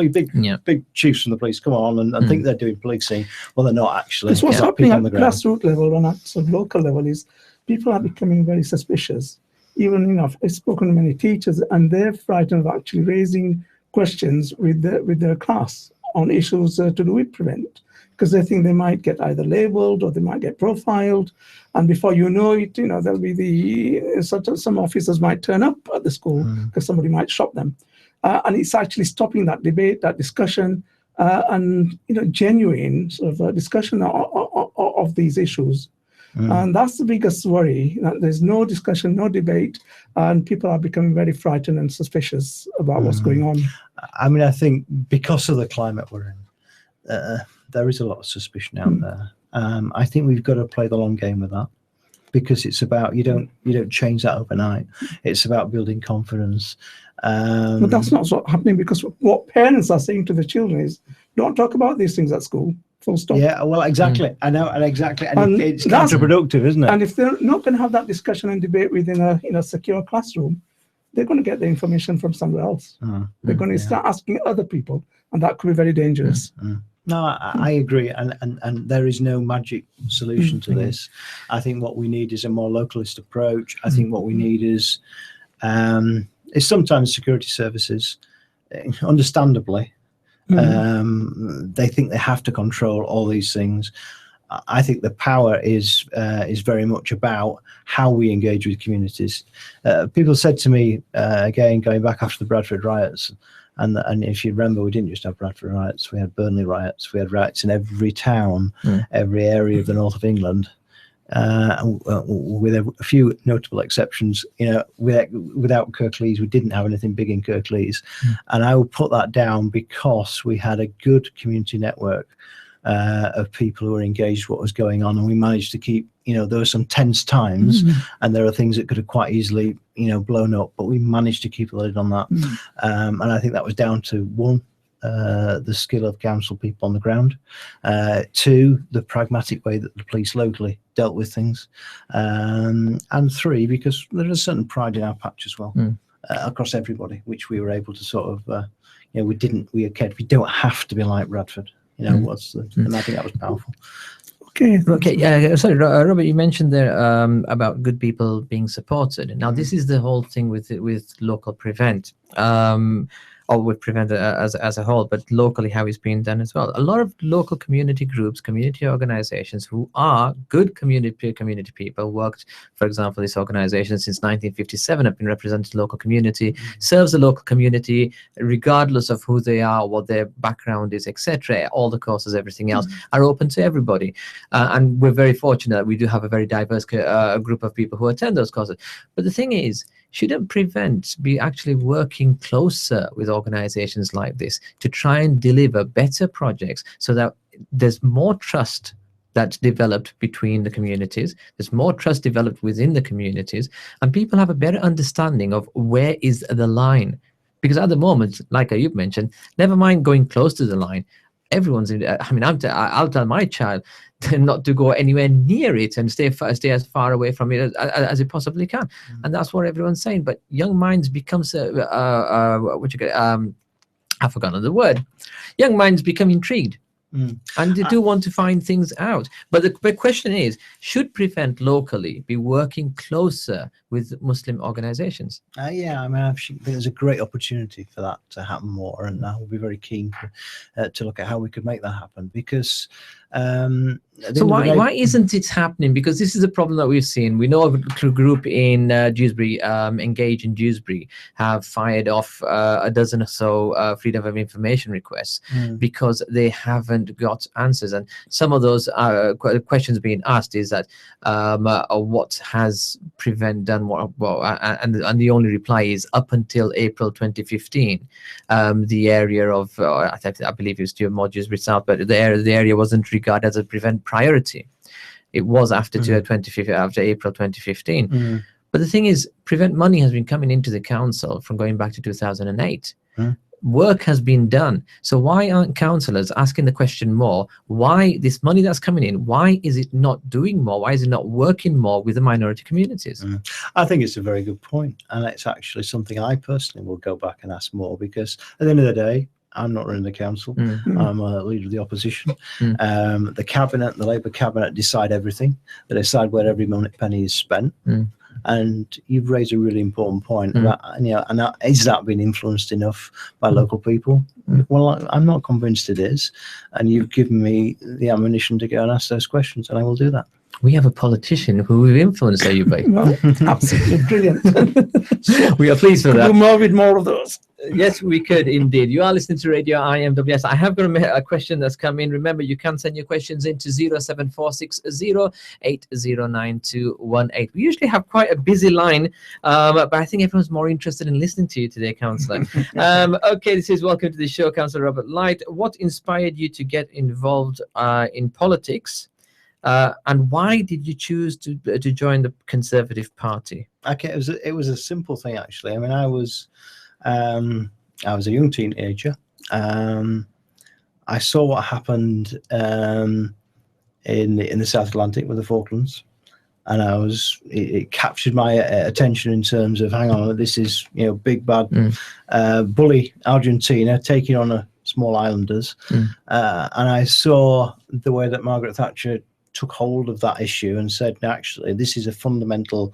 [SPEAKER 2] big chiefs from the police come on and think they're doing policing. Well, they're not actually.
[SPEAKER 4] It's what's happening at grassroots level and at sort of local level is people are becoming very suspicious. Even, I've spoken to many teachers and they're frightened of actually raising questions with their class on issues to do with prevent, because they think they might get either labelled or they might get profiled. And before you know it, there'll be some officers might turn up at the school because somebody might shop them. And it's actually stopping that debate, that discussion, and genuine sort of discussion of these issues. And that's the biggest worry, that there's no discussion, no debate, and people are becoming very frightened and suspicious about what's going on.
[SPEAKER 2] I mean, I think because of the climate we're in, there is a lot of suspicion out there. I think we've got to play the long game with that, because it's about you don't change that overnight. It's about building confidence.
[SPEAKER 4] But that's not what's happening, because what parents are saying to the children is, don't talk about these things at school. Full stop.
[SPEAKER 2] Yeah, well, exactly. I know, and exactly, and it's counterproductive, isn't it?
[SPEAKER 4] And if they're not going to have that discussion and debate within a secure classroom, they're going to get the information from somewhere else. They're going to start asking other people, and that could be very dangerous.
[SPEAKER 2] No, I agree, and there is no magic solution to this. I think what we need is a more localist approach. I think what we need is sometimes security services, understandably, they think they have to control all these things. I think the power is very much about how we engage with communities. People said to me, again, going back after the Bradford riots, and if you remember, we didn't just have Bradford riots, we had Burnley riots, we had riots in every town, every area of the north of England, with a few notable exceptions. Without Kirklees, we didn't have anything big in Kirklees. And I would put that down because we had a good community network of people who were engaged with what was going on, and we managed to keep, there were some tense times, and there are things that could have quite easily, blown up, but we managed to keep a lid on that. And I think that was down to, one, the skill of council people on the ground, two, the pragmatic way that the police locally dealt with things, and three, because there is a certain pride in our patch as well, across everybody, which we were able to sort of, we don't have to be like Bradford. And I think that was powerful.
[SPEAKER 3] Okay. Sorry, Robert, you mentioned there about good people being supported. Now, this is the whole thing with local prevent, or with prevent as a whole, but locally how it's being done as well. A lot of local community groups, community organizations who are good community people worked, for example, this organization since 1957 have been representing the local community, serves the local community regardless of who they are, what their background is, etc. All the courses, everything else are open to everybody. And we're very fortunate that we do have a very diverse group of people who attend those courses. But the thing is, shouldn't prevent be actually working closer with organizations like this to try and deliver better projects so that there's more trust that's developed between the communities. There's more trust developed within the communities, and people have a better understanding of where is the line. Because at the moment, like you've mentioned, never mind going close to the line. Everyone's in. I mean, I'll tell my child not to go anywhere near it and stay as far away from it as it possibly can. And that's what everyone's saying. But young minds becomes I've forgotten the word. Young minds become intrigued. And they do want to find things out. But the question is, should Prevent locally be working closer with Muslim organizations?
[SPEAKER 2] Yeah, I mean, I think there's a great opportunity for that to happen more, and I will be very keen to look at how we could make that happen. Because
[SPEAKER 3] so why isn't it happening? Because this is a problem that we've seen. We know of a group in Dewsbury, Engage in Dewsbury, have fired off a dozen or so freedom of information requests because they haven't got answers. And some of those questions being asked is that what has Prevent done? And the only reply is up until April 2015, the area of I believe it was Dewsbury South, but the area wasn't regarded as a Prevent priority. It was after after April 2015. But the thing is, Prevent money has been coming into the council from going back to 2008. Work has been done. So why aren't councillors asking the question more? Why this money that's coming in, why is it not doing more? Why is it not working more with the minority communities?
[SPEAKER 2] I think it's a very good point, and it's actually something I personally will go back and ask more, because at the end of the day, I'm not running the council. I'm a leader of the opposition. The cabinet, the Labour cabinet, decide everything. They decide where every penny is spent. And you've raised a really important point about, and is that being influenced enough by local people? Well, I'm not convinced it is. And you've given me the ammunition to go and ask those questions, and I will do that.
[SPEAKER 3] We have a politician who we've influenced, Ayub.
[SPEAKER 4] Well, absolutely brilliant.
[SPEAKER 3] We are pleased for that.
[SPEAKER 4] Do more with more of those.
[SPEAKER 3] Yes, we could indeed. You are listening to Radio IMWS. I have got a question that's come in. Remember, you can send your questions into 07460809218. We usually have quite a busy line, but I think everyone's more interested in listening to you today, Councillor. Okay, this is Welcome to the Show, Cllr Robert Light. What inspired you to get involved in politics? And why did you choose to join the Conservative Party?
[SPEAKER 2] Okay, it was a simple thing, actually. I mean, I was a young teenager. I saw what happened in the South Atlantic with the Falklands, and it captured my attention in terms of, hang on, this is big bad bully Argentina taking on a small islanders, and I saw the way that Margaret Thatcher took hold of that issue and said, no, actually, this is a fundamental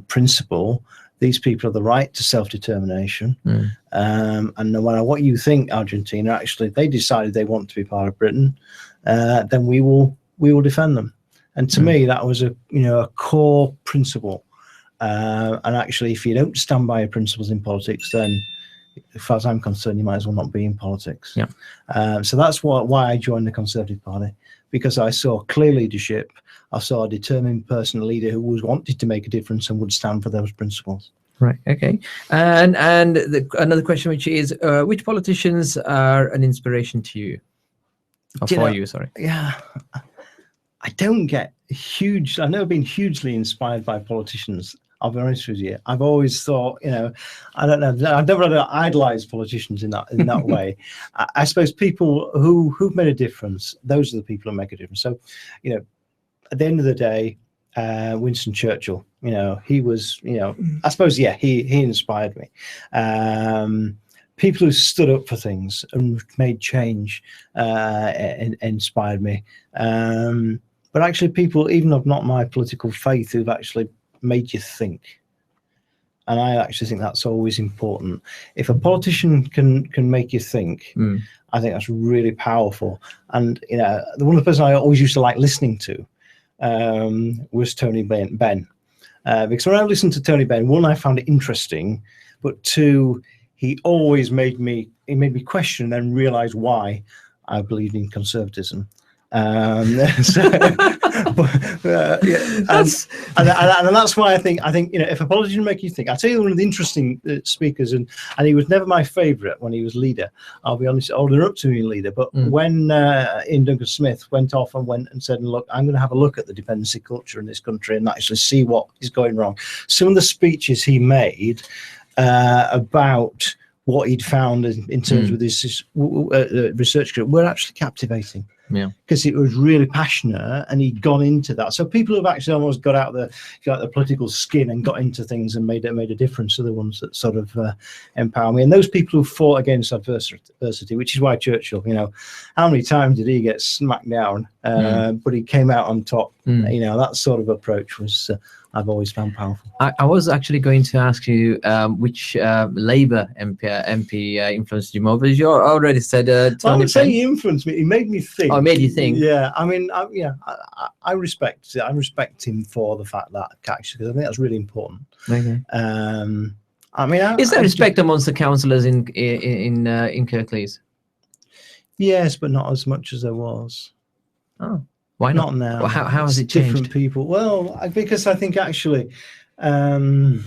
[SPEAKER 2] principle. These people have the right to self-determination. And no matter what you think, Argentina, actually, they decided they want to be part of Britain, then we will defend them. And to me, that was a core principle. And actually, if you don't stand by your principles in politics, then as far as I'm concerned, you might as well not be in politics. So that's why I joined the Conservative Party, because I saw clear leadership. I saw a determined person, a leader who wanted to make a difference and would stand for those principles.
[SPEAKER 3] Right. Okay. And another question, which is, which politicians are an inspiration to you? Or for you, sorry.
[SPEAKER 2] Yeah, I don't get huge. I've never been hugely inspired by politicians. I'll be honest with you. I've always thought, I don't know. I've never idolized politicians in that way. I suppose people who've made a difference. Those are the people who make a difference. So, at the end of the day, Winston Churchill, he was, I suppose, he inspired me. People who stood up for things and made change inspired me. But actually, people, even of not my political faith, who've actually made you think. And I actually think that's always important. If a politician can make you think, I think that's really powerful. And one of the person I always used to like listening to was Tony Benn. Because when I listened to Tony Benn, one, I found it interesting, but two, he always made me question and then realize why I believed in conservatism. So, yeah, and that's why I think if a politician make you think, I'll tell you one of the interesting speakers, and he was never my favourite when he was leader. I'll be honest, older up to being leader, but when Ian Duncan Smith went off and said, look, I'm going to have a look at the dependency culture in this country and actually see what is going wrong. Some of the speeches he made about what he'd found in terms with his research group were actually captivating.
[SPEAKER 3] Yeah,
[SPEAKER 2] because it was really passionate and he'd gone into that. So people have actually almost got out the political skin and got into things and made a difference to the ones that sort of empower me. And those people who fought against adversity, which is why Churchill, how many times did he get smacked down? But he came out on top. That sort of approach was I've always found powerful.
[SPEAKER 3] I was actually going to ask you which Labour MP influenced you more, but you already said
[SPEAKER 2] I would say he influenced me. He made me think.
[SPEAKER 3] Oh, made you think.
[SPEAKER 2] Yeah, I mean, I respect it. I respect him for the fact that actually, because I think that's really important.
[SPEAKER 3] Okay.
[SPEAKER 2] I mean,
[SPEAKER 3] is there respect amongst the councillors in Cllr?
[SPEAKER 2] Yes, but not as much as there was.
[SPEAKER 3] Oh. Why not
[SPEAKER 2] now?
[SPEAKER 3] Well, how has it changed?
[SPEAKER 2] Different people. Well, because I think actually, I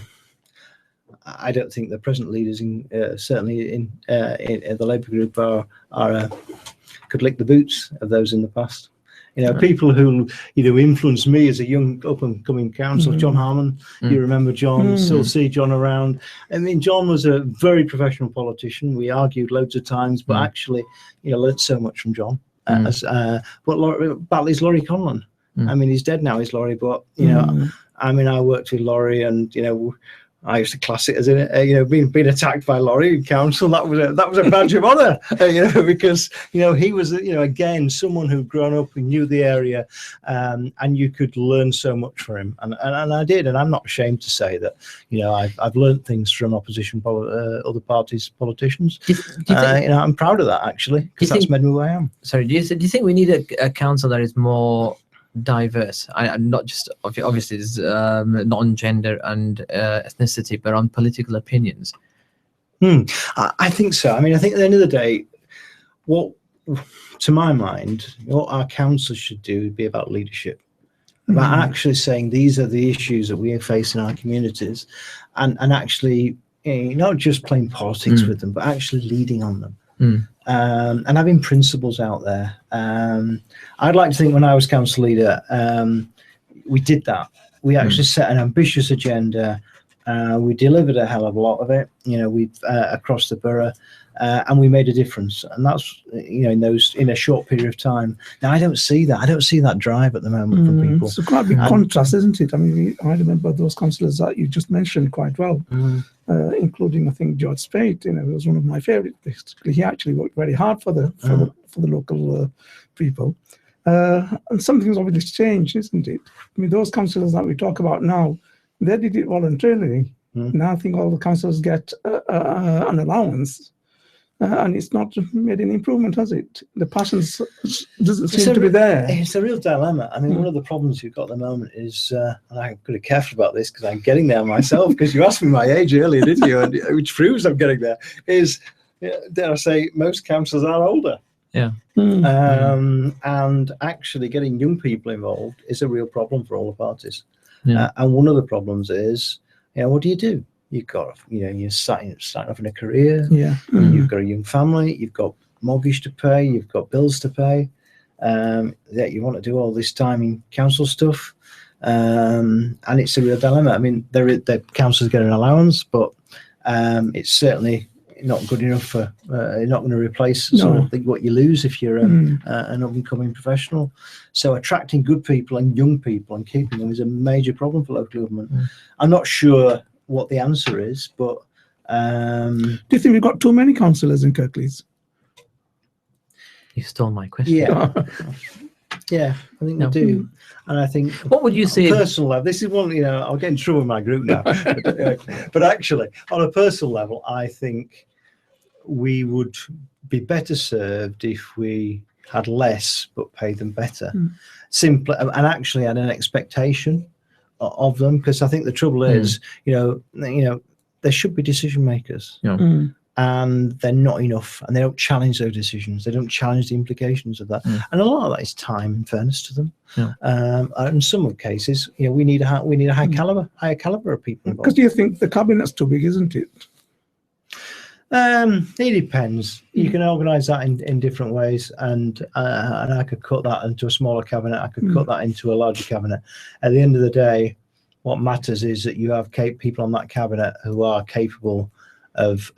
[SPEAKER 2] don't think the present leaders, certainly in the Labour group, could lick the boots of those in the past. People who influenced me as a young up-and-coming councillor, John Harmon. You remember John? Still see John around. I mean, John was a very professional politician. We argued loads of times, but actually, learned so much from John. But Batley's Laurie Conlon. I mean, he's dead now, he's Laurie, but I mean, I worked with Laurie, and I used to class it as being attacked by Laurie in council. That was a badge of honour, because he was again someone who'd grown up and knew the area, and you could learn so much from him, and I did, and I'm not ashamed to say that I've learned things from opposition other parties' politicians. I'm proud of that actually, because that's made me who I am.
[SPEAKER 3] Sorry, do you think we need a council that is more diverse? Not just obviously it's non-gender and ethnicity, but on political opinions.
[SPEAKER 2] I think so. I mean, I think at the end of the day, to my mind, what our councils should do would be about leadership, about actually saying these are the issues that we face in our communities, and actually not just playing politics with them, but actually leading on them. And having principles out there. I'd like to think when I was council leader, we did that. We actually set an ambitious agenda. We delivered a hell of a lot of it, we've across the borough, and we made a difference. And that's, in a short period of time. Now, I don't see that. I don't see that drive at the moment from people.
[SPEAKER 4] It's quite a big contrast, isn't it? I mean, I remember those councillors that you just mentioned quite well. Including, I think, George Speight, was one of my favourites. He actually worked very hard for the local people. And something's obviously changed, isn't it? I mean, those councillors that we talk about now, they did it voluntarily. Now I think all the councillors get an allowance. And it's not made an improvement, has it? The passion doesn't seem to be there.
[SPEAKER 2] It's a real dilemma. I mean, one of the problems you've got at the moment is, and I'm going to be careful about this because I'm getting there myself, because you asked me my age earlier, didn't you? And, which proves I'm getting there, is, dare I say, most councillors are older.
[SPEAKER 3] Yeah.
[SPEAKER 2] And actually getting young people involved is a real problem for all the parties. Yeah. And one of the problems is, what do? You've got, you're starting off in a career.
[SPEAKER 4] Yeah.
[SPEAKER 2] You've got a young family. You've got mortgage to pay. You've got bills to pay. You want to do all this time in council stuff, and it's a real dilemma. I mean, the councils get an allowance, but it's certainly not good enough for. Not going to replace what you lose if you're an up-and-coming professional. So attracting good people and young people and keeping them is a major problem for local government. I'm not sure what the answer is, but do
[SPEAKER 4] you think we've got too many councillors in Cllr?
[SPEAKER 3] You stole my question.
[SPEAKER 2] Yeah. Yeah, I think we do. And I think,
[SPEAKER 3] what would you say?
[SPEAKER 2] Personal level, this is one, I'll get in trouble with my group now. But actually, on a personal level, I think we would be better served if we had less but paid them better. Simply, and actually had an expectation of them, because I think the trouble is, there should be decision makers, and they're not enough, and they don't challenge those decisions. They don't challenge the implications of that, and a lot of that is time. In fairness to them, in some cases, we need a higher caliber of people involved.
[SPEAKER 4] Because you think the cabinet's too big, isn't it?
[SPEAKER 2] It depends. You can organise that in different ways, and I could cut that into a smaller cabinet. I could cut that into a larger cabinet. At the end of the day, what matters is that you have people on that cabinet who are capable of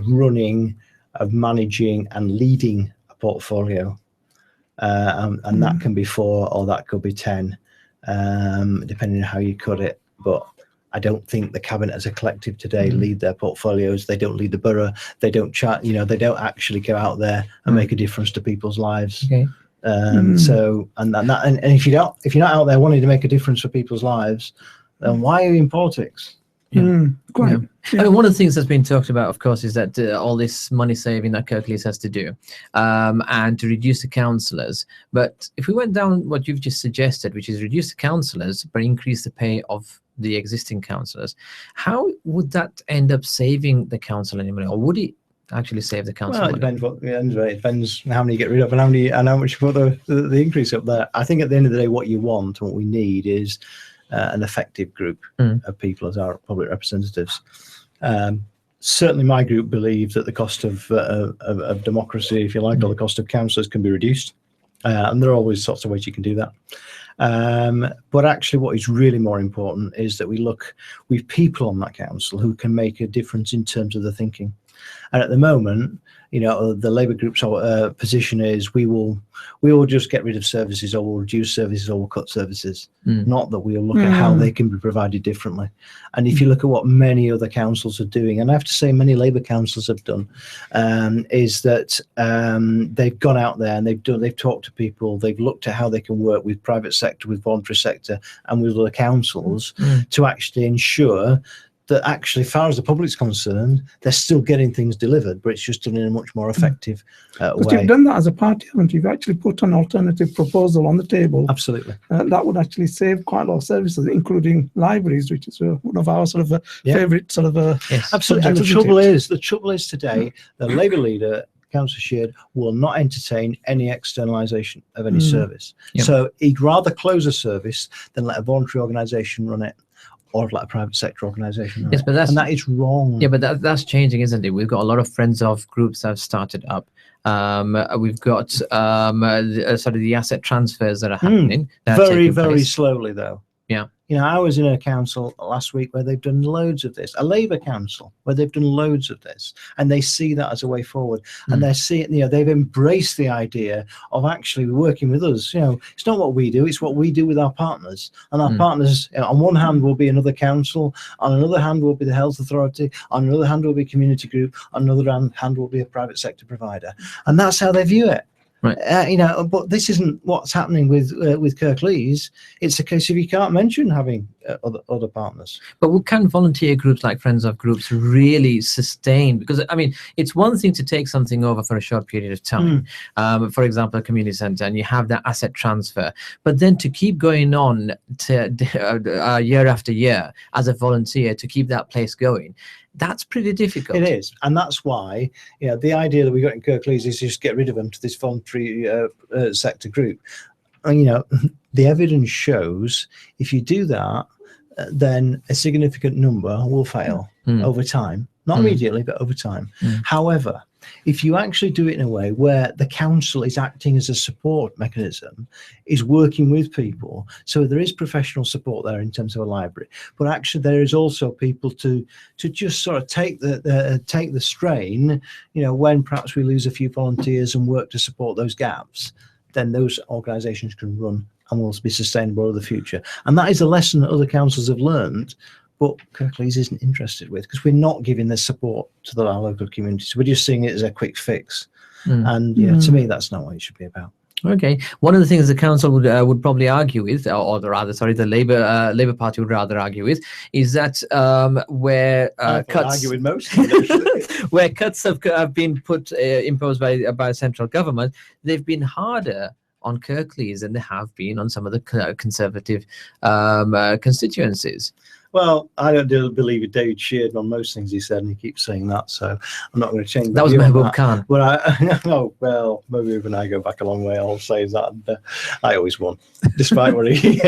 [SPEAKER 2] running, of managing, and leading a portfolio, and that can be 4 or that could be 10, depending on how you cut it. But I don't think the cabinet as a collective today lead their portfolios. They don't lead the borough. They don't chat. They don't actually go out there and make a difference to people's lives.
[SPEAKER 3] Okay.
[SPEAKER 2] So if you're not out there wanting to make a difference for people's lives, then why are you in politics?
[SPEAKER 4] Quite.
[SPEAKER 3] I mean, one of the things that's been talked about, of course, is that all this money saving that Cllr has to do, and to reduce the councillors. But if we went down what you've just suggested, which is reduce the councillors but increase the pay of the existing councillors, how would that end up saving the council anymore, or would it actually save the council?
[SPEAKER 2] Well, it depends what the end rate. It depends how many you get rid of and how much you put the increase up there. I think at the end of the day, what you want, what we need is an effective group of people as our public representatives. Certainly my group believes that the cost of democracy, if you like, or the cost of councillors can be reduced. And there are always sorts of ways you can do that. But actually what is really more important is that we look with people on that council who can make a difference in terms of the thinking. And at the moment, the Labour group's position is we will just get rid of services, or we'll reduce services, or we'll cut services. Not that we'll look at how they can be provided differently. And if you look at what many other councils are doing, and I have to say many Labour councils have done, is that they've gone out there and they've talked to people, they've looked at how they can work with private sector, with voluntary sector, and with other councils to actually ensure that actually, as far as the public's concerned, they're still getting things delivered, but it's just done in a much more effective way.
[SPEAKER 4] But you've done that as a party, haven't you? You've actually put an alternative proposal on the table.
[SPEAKER 2] Absolutely.
[SPEAKER 4] That would actually save quite a lot of services, including libraries, which is one of our sort of favourite sort of
[SPEAKER 2] yes. Absolutely. And the trouble is today, the Labour leader, Councillor Sheard, will not entertain any externalisation of any service. Yep. So he'd rather close a service than let a voluntary organisation run it, or like a private sector organisation.
[SPEAKER 3] Yes, but
[SPEAKER 2] that is wrong.
[SPEAKER 3] Yeah, but that's changing, isn't it? We've got a lot of friends of groups that have started up. We've got sort of the asset transfers that are happening.
[SPEAKER 2] Very slowly, though.
[SPEAKER 3] Yeah.
[SPEAKER 2] I was in a council last week where they've done loads of this, a Labour council where they've done loads of this, and they see that as a way forward. And they're seeing, they've embraced the idea of actually working with us. It's not what we do, it's what we do with our partners. And our partners, on one hand, will be another council, on another hand will be the health authority, on another hand will be a community group, on another hand will be a private sector provider. And that's how they view it.
[SPEAKER 3] Right.
[SPEAKER 2] But this isn't what's happening with Cllr's. It's a case of you can't mention having other partners.
[SPEAKER 3] But can volunteer groups like Friends of Groups really sustain? Because I mean, it's one thing to take something over for a short period of time, for example, a community centre, and you have that asset transfer. But then to keep going on to year after year as a volunteer to keep that place going, that's pretty difficult.
[SPEAKER 2] It is, and that's why the idea that we got in Cllr's is just get rid of them to this voluntary sector group. And, the evidence shows if you do that, then a significant number will fail over time, not immediately, but over time. However, if you actually do it in a way where the council is acting as a support mechanism, is working with people, so there is professional support there in terms of a library, but actually there is also people to just sort of take the strain, when perhaps we lose a few volunteers and work to support those gaps, then those organisations can run and will be sustainable in the future. And that is a lesson that other councils have learned, but Cllr's isn't interested with, because we're not giving the support to our local communities. We're just seeing it as a quick fix. And to me, that's not what it should be about.
[SPEAKER 3] Okay. One of the things the council would probably argue with, or rather, sorry, the Labour Party would rather argue with, is that where cuts
[SPEAKER 2] argue with most of them,
[SPEAKER 3] where cuts have been imposed by central government, they've been harder on Kirklees than they have been on some of the conservative constituencies.
[SPEAKER 2] Well, I don't believe David Sheard on most things he said, and he keeps saying that, so I'm not going to change
[SPEAKER 3] That was Mehboob Khan.
[SPEAKER 2] Well, well, Mehboob and I go back a long way. I'll say that. And, I always won, despite what he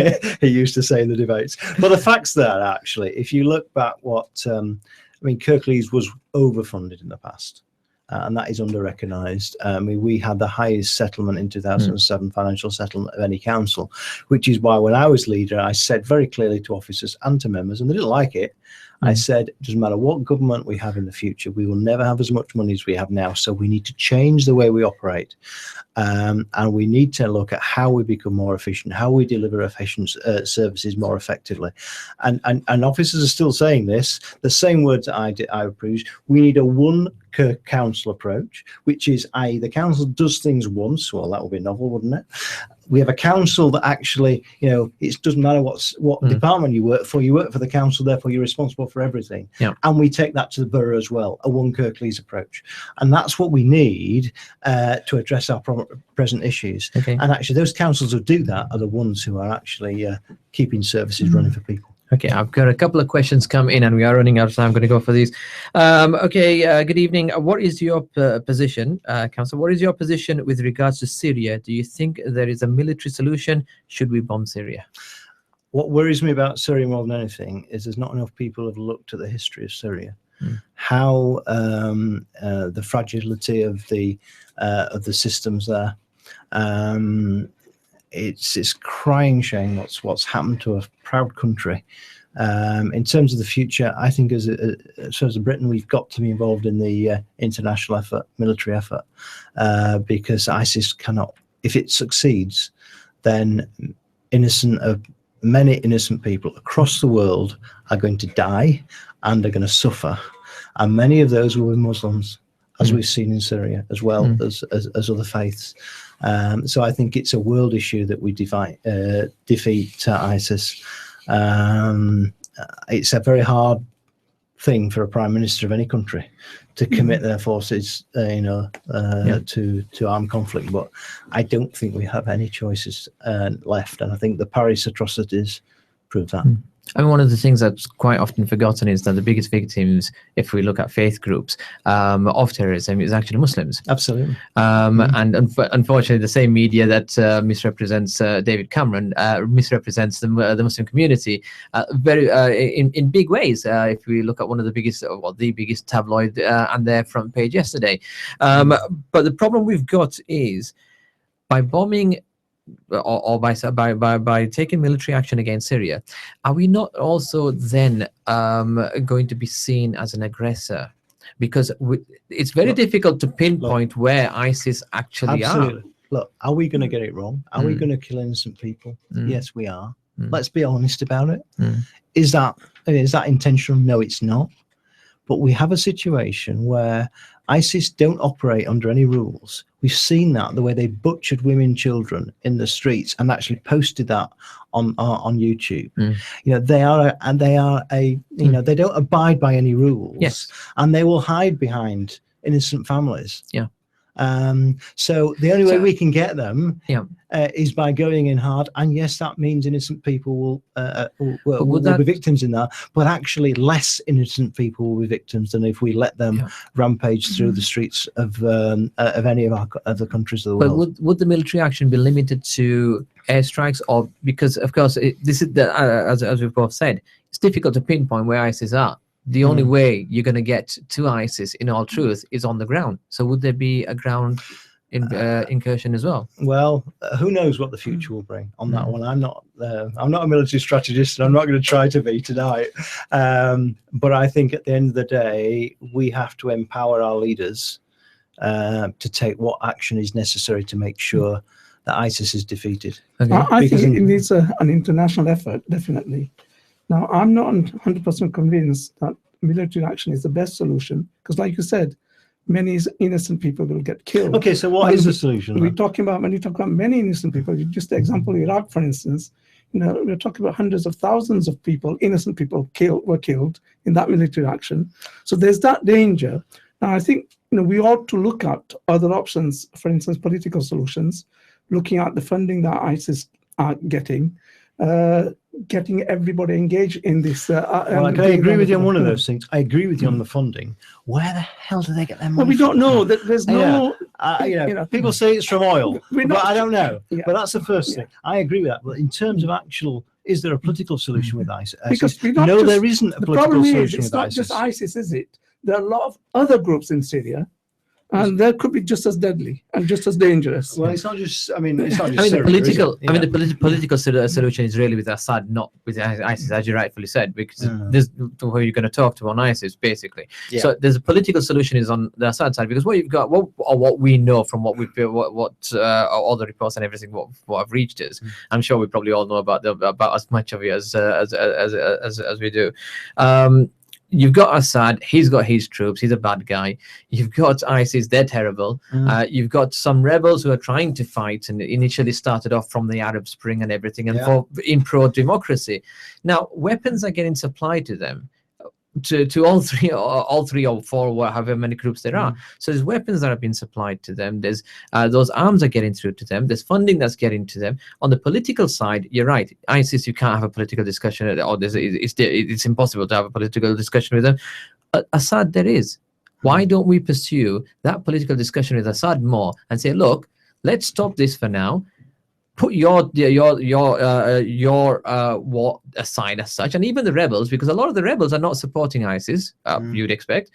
[SPEAKER 2] used to say in the debates. But the fact's there, actually. If you look back Kirklees was overfunded in the past. And that is under-recognised. We had the highest settlement in 2007 financial settlement of any council, which is why when I was leader, I said very clearly to officers and to members, and they didn't like it, I said, it doesn't matter what government we have in the future, we will never have as much money as we have now. So we need to change the way we operate. And we need to look at how we become more efficient, how we deliver efficient services more effectively. And officers are still saying this, the same words that I approve. We need a one council approach, which is the council does things once. Well, that would be novel, wouldn't it? We have a council that actually, it doesn't matter what department you work for the council, therefore you're responsible for everything.
[SPEAKER 3] Yeah.
[SPEAKER 2] And we take that to the borough as well, a one Kirklees approach. And that's what we need to address our present issues.
[SPEAKER 3] Okay.
[SPEAKER 2] And actually those councils who do that are the ones who are actually keeping services running for people.
[SPEAKER 3] Okay, I've got a couple of questions come in and we are running out of time. I'm going to go for these. Good evening. What is your position, Council? What is your position with regards to Syria? Do you think there is a military solution? Should we bomb Syria?
[SPEAKER 2] What worries me about Syria more than anything is there's not enough people have looked at the history of Syria. How the fragility of the systems there. It's crying shame what's happened to a proud country. In terms of the future, I think as Britain, we've got to be involved in the international effort, military effort, because ISIS cannot. If it succeeds, then many innocent people across the world are going to die and are going to suffer, and many of those will be Muslims, as we've seen in Syria, as well as other faiths. So I think it's a world issue that we defeat ISIS. It's a very hard thing for a prime minister of any country to commit their forces, to armed conflict. But I don't think we have any choices left, and I think the Paris atrocities prove that.
[SPEAKER 3] I mean, one of the things that's quite often forgotten is that the biggest victims, if we look at faith groups of terrorism, is actually Muslims.
[SPEAKER 2] Absolutely.
[SPEAKER 3] And unfortunately, the same media that misrepresents David Cameron misrepresents the Muslim community in big ways. If we look at one of the biggest, the biggest tabloid and their front page yesterday. But the problem we've got is by bombing or by taking military action against Syria, are we not also then going to be seen as an aggressor? Because it's very difficult to pinpoint where ISIS actually are.
[SPEAKER 2] Look, are we going to get it wrong? Are we going to kill innocent people? Yes, we are. Let's be honest about it. Is that intentional? No, it's not. But we have a situation where ISIS don't operate under any rules. We've seen that, the way they butchered women, children in the streets, and actually posted that on YouTube. They don't abide by any rules.
[SPEAKER 3] Yes.
[SPEAKER 2] And they will hide behind innocent families.
[SPEAKER 3] Yeah.
[SPEAKER 2] So the only way we can get them is by going in hard, and yes, that means innocent people will be victims in that, but actually less innocent people will be victims than if we let them rampage through the streets of any of our other countries of the world.
[SPEAKER 3] But would the military action be limited to airstrikes, or because of course this is as we've both said, it's difficult to pinpoint where ISIS are. The only way you're going to get to ISIS, in all truth, is on the ground. So would there be a ground incursion as well?
[SPEAKER 2] Well, who knows what the future will bring on that one. I'm not a military strategist, and I'm not going to try to be tonight. But I think at the end of the day, we have to empower our leaders to take what action is necessary to make sure that ISIS is defeated.
[SPEAKER 3] Okay.
[SPEAKER 4] I think it needs an international effort, definitely. Now, I'm not 100% convinced that military action is the best solution, because like you said, many innocent people will get killed.
[SPEAKER 2] Okay, so what is the solution?
[SPEAKER 4] When you talk about many innocent people, just the example of Iraq, for instance, we're talking about hundreds of thousands of people, innocent people were killed in that military action. So there's that danger. Now, I think we ought to look at other options, for instance, political solutions, looking at the funding that ISIS are getting everybody engaged in this.
[SPEAKER 2] Well, I agree with you on one of those things. I agree with you on the funding. Where the hell do they get their money?
[SPEAKER 4] Well, we don't know. There's no.
[SPEAKER 2] People say it's from oil, but I don't know.
[SPEAKER 4] Yeah.
[SPEAKER 2] But that's the first thing. I agree with that. But in terms of actual, is there a political solution with ISIS?
[SPEAKER 4] Because
[SPEAKER 2] there isn't a political solution with ISIS.
[SPEAKER 4] It's not just ISIS, is it? There are a lot of other groups in Syria. And that could be just as deadly and just as dangerous.
[SPEAKER 2] Well, it's not just. I mean, it's not just.
[SPEAKER 3] The political solution is really with Assad, not with ISIS, as you rightfully said, because there's who you're going to talk to on ISIS, basically. Yeah. So there's a political solution is on the Assad side, because what you've got, what we know from what all the reports and everything, what I've reached is, I'm sure we probably all know about as much of it as we do. You've got Assad, he's got his troops, he's a bad guy. You've got ISIS, they're terrible. You've got some rebels who are trying to fight, and initially started off from the Arab Spring and everything, and in pro-democracy. Now, weapons are getting supplied to them, to all three or four, however many groups there are. So there's weapons that have been supplied to them. There's those arms are getting through to them. There's funding that's getting to them. On the political side, you're right. ISIS, you can't have a political discussion, or it's impossible to have a political discussion with them. Assad, there is. Why don't we pursue that political discussion with Assad more and say, look, let's stop this for now. Put your war aside as such, and even the rebels, because a lot of the rebels are not supporting ISIS. You'd expect,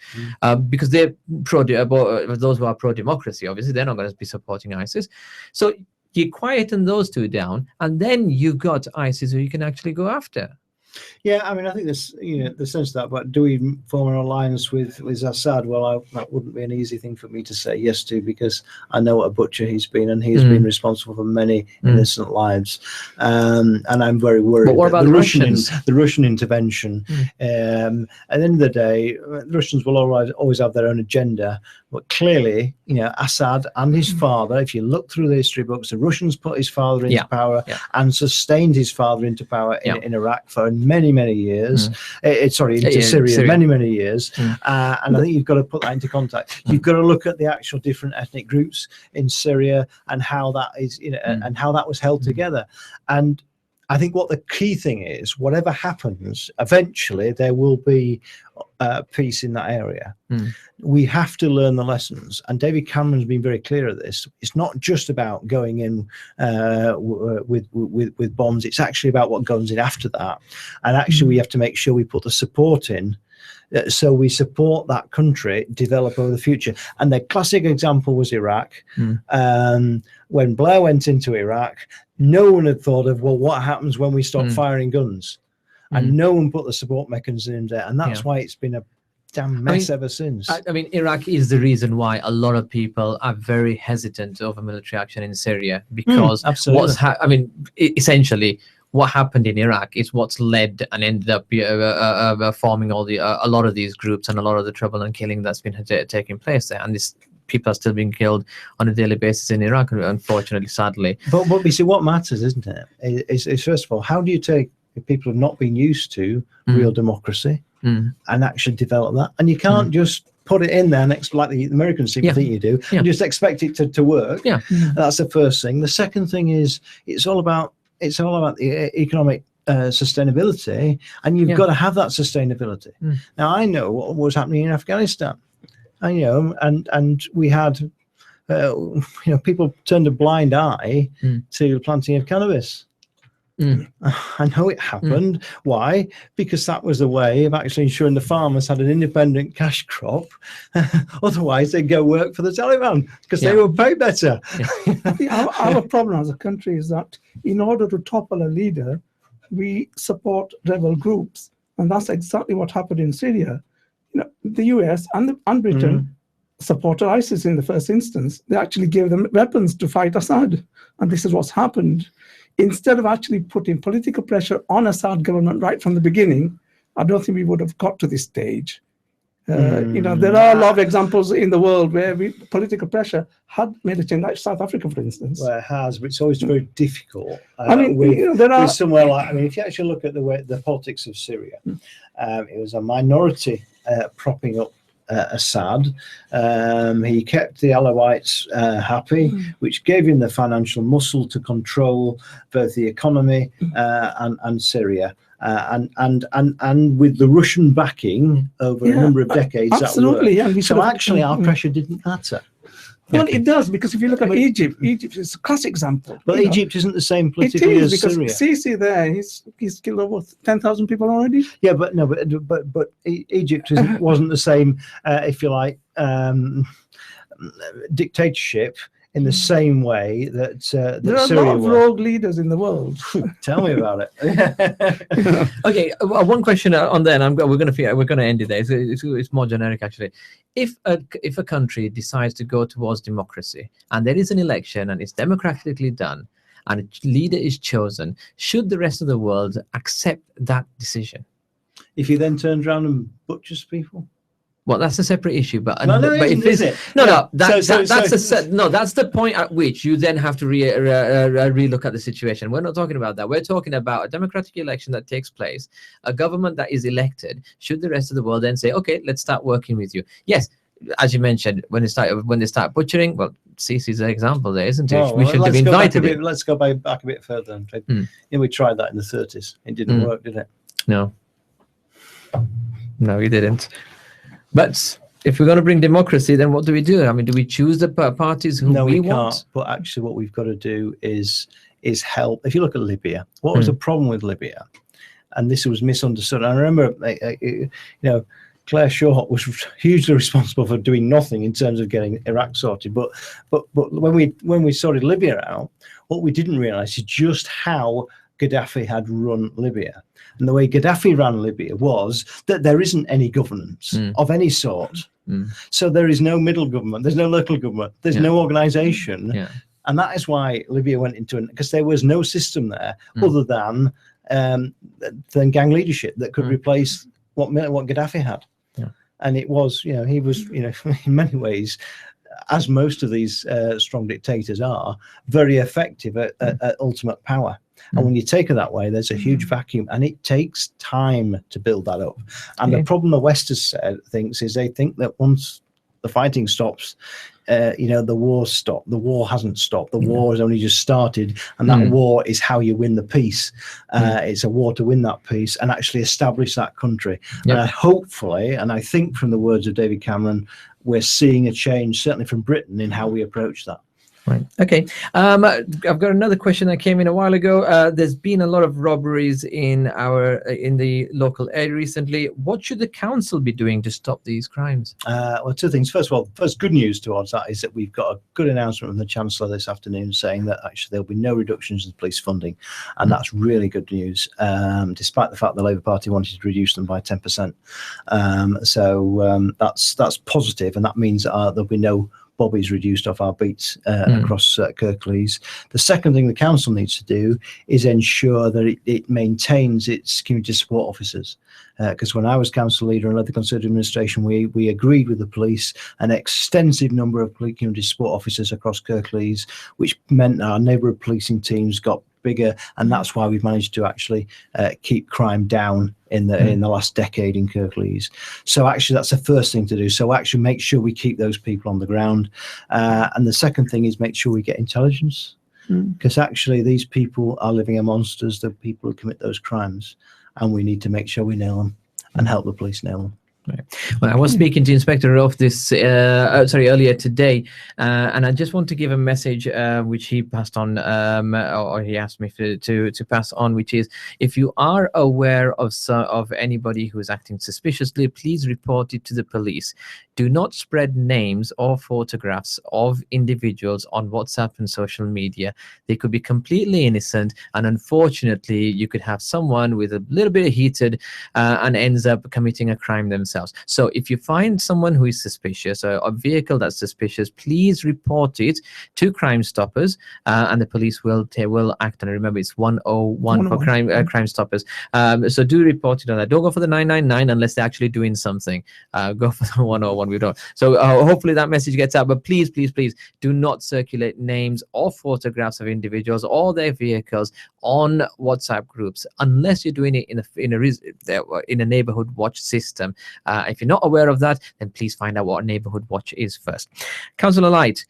[SPEAKER 3] because they're those who are pro-democracy. Obviously, they're not going to be supporting ISIS. So you quieten those two down, and then you've got ISIS who you can actually go after.
[SPEAKER 2] Yeah, I mean, I think there's the sense of that, but do we form an alliance with Assad? Well, that wouldn't be an easy thing for me to say yes to, because I know what a butcher he's been, and he's been responsible for many innocent lives. And I'm very worried.
[SPEAKER 3] But what about
[SPEAKER 2] the Russian intervention? At the end of the day, the Russians will always have their own agenda. But clearly, Assad and his father, if you look through the history books, the Russians put his father into power and sustained his father into power in Iraq for many, many years. Into Syria, many years. And I think you've got to put that into context. You've got to look at the actual different ethnic groups in Syria and how that is, and how that was held together. And I think what the key thing is, whatever happens, eventually there will be peace in that area. We have to learn the lessons, and David Cameron's been very clear of this. It's not just about going in with bombs. It's actually about what goes in after that, and actually we have to make sure we put the support in. So we support that country develop over the future. And the classic example was Iraq. When Blair went into Iraq, no one had thought of, well, what happens when we stop firing guns? And no one put the support mechanism in there. And that's why it's been a damn mess ever since.
[SPEAKER 3] I mean, Iraq is the reason why a lot of people are very hesitant over military action in Syria, because essentially what happened in Iraq is what's led and ended up forming a lot of these groups and a lot of the trouble and killing that's been taking place there. And this people are still being killed on a daily basis in Iraq, unfortunately, sadly.
[SPEAKER 2] But you see, what matters, isn't it, is first of all, how do you take people who've not been used to real democracy and actually develop that? And you can't just put it in there next, like the Americans seem to think you do, and just expect it to work. That's the first thing. The second thing is it's all about the economic sustainability, and you've got to have that sustainability. Now, I know what was happening in Afghanistan. I know, and we had, people turned a blind eye to the planting of cannabis. I know it happened. Why? Because that was the way of actually ensuring the farmers had an independent cash crop. Otherwise, they'd go work for the Taliban because they were paid better.
[SPEAKER 4] Our problem as a country is that in order to topple a leader, we support rebel groups, and that's exactly what happened in Syria. The US and Britain supported ISIS in the first instance. They actually gave them weapons to fight Assad, and this is what's happened. Instead of actually putting political pressure on Assad government right from the beginning, I don't think we would have got to this stage. There are a lot of examples in the world where political pressure had made a change, like South Africa, for instance.
[SPEAKER 2] Well, it has, but it's always very difficult.
[SPEAKER 4] There are
[SPEAKER 2] somewhere like, if you actually look at the politics of Syria, it was a minority propping up Assad. He kept the Alawites happy, which gave him the financial muscle to control both the economy and Syria. And with the Russian backing over a number of decades,
[SPEAKER 4] absolutely.
[SPEAKER 2] That worked.
[SPEAKER 4] And
[SPEAKER 2] so actually, our pressure didn't matter.
[SPEAKER 4] Well, it does, because if you look at Egypt is a classic example.
[SPEAKER 2] But Egypt isn't the same politically
[SPEAKER 4] it is,
[SPEAKER 2] as
[SPEAKER 4] because
[SPEAKER 2] Syria.
[SPEAKER 4] Sisi there, he's killed over 10,000 people already.
[SPEAKER 2] Yeah, but Egypt wasn't the same, if you like, dictatorship in the same way that
[SPEAKER 4] there are
[SPEAKER 2] Syria
[SPEAKER 4] a lot of
[SPEAKER 2] was.
[SPEAKER 4] rogue leaders in the world.
[SPEAKER 2] Tell me about it.
[SPEAKER 3] Okay, one question on there, and we're going to end it there. It's more generic, actually. If a country decides to go towards democracy, and there is an election, and it's democratically done, and a leader is chosen, should the rest of the world accept that decision?
[SPEAKER 2] If he then turns around and butchers people.
[SPEAKER 3] Well, that's a separate issue, but
[SPEAKER 2] but
[SPEAKER 3] that's the point at which you then have to relook at the situation. We're not talking about that. We're talking about a democratic election that takes place, a government that is elected. Should the rest of the world then say, okay, let's start working with you? Yes, as you mentioned, when they start butchering, well, Sisi's an example there, isn't it? We should have invited him.
[SPEAKER 2] Let's go back a bit further. We tried that in the 30s. It didn't work, did it?
[SPEAKER 3] No, it didn't. But if we're going to bring democracy, then what do we do? I mean, do we choose the parties who we want?
[SPEAKER 2] Can't. But actually, what we've got to do is help. If you look at Libya, what was the problem with Libya? And this was misunderstood. I remember, Claire Short was hugely responsible for doing nothing in terms of getting Iraq sorted. But when we sorted Libya out, what we didn't realise is just how Gaddafi had run Libya. And the way Gaddafi ran Libya was that there isn't any governance of any sort. So there is no middle government, there's no local government, there's no organisation. And that is why Libya went into because there was no system there other than gang leadership that could replace what Gaddafi had. And it was, he was, in many ways, as most of these strong dictators are, very effective at ultimate power. And when you take it that way, there's a huge vacuum, and it takes time to build that up. And the problem the West has thinks is they think that once the fighting stops, the war's stopped. The war hasn't stopped. The war has only just started, and that war is how you win the peace. It's a war to win that peace and actually establish that country. And hopefully, and I think from the words of David Cameron, we're seeing a change, certainly from Britain, in how we approach that.
[SPEAKER 3] Right. Okay. I've got another question that came in a while ago. There's been a lot of robberies in the local area recently. What should the council be doing to stop these crimes?
[SPEAKER 2] Well, two things. First of all, first good news towards that is that we've got a good announcement from the Chancellor this afternoon saying that actually there'll be no reductions in police funding, and that's really good news, despite the fact the Labour Party wanted to reduce them by 10%. That's positive, and that means that there'll be no bobbies reduced off our beats across Kirklees. The second thing the council needs to do is ensure that it maintains its community support officers. Because when I was council leader and led the Conservative administration, we agreed with the police an extensive number of community support officers across Kirklees, which meant our neighbourhood policing teams got bigger, and that's why we've managed to actually keep crime down in the last decade in Kirklees. So actually that's the first thing to do. So actually make sure we keep those people on the ground. And the second thing is make sure we get intelligence, because actually these people are living amongst us, the people who commit those crimes, and we need to make sure we nail them and help the police nail them.
[SPEAKER 3] Right. Well, I was speaking to Inspector Rolf earlier today, and I just want to give a message which he passed on, or he asked me to pass on, which is, if you are aware of anybody who is acting suspiciously, please report it to the police. Do not spread names or photographs of individuals on WhatsApp and social media. They could be completely innocent, and unfortunately, you could have someone with a little bit of heated and ends up committing a crime themselves. So if you find someone who is suspicious, or a vehicle that's suspicious, please report it to Crime Stoppers, and the police will act on it. Remember, it's 101 for Crime Stoppers. So do report it on that. Don't go for the 999 unless they're actually doing something. Go for the 101. We don't. So hopefully that message gets out. But please, please, please do not circulate names or photographs of individuals or their vehicles on WhatsApp groups unless you're doing it in a neighborhood watch system. If you're not aware of that, then please find out what a neighborhood watch is first. Councillor Light,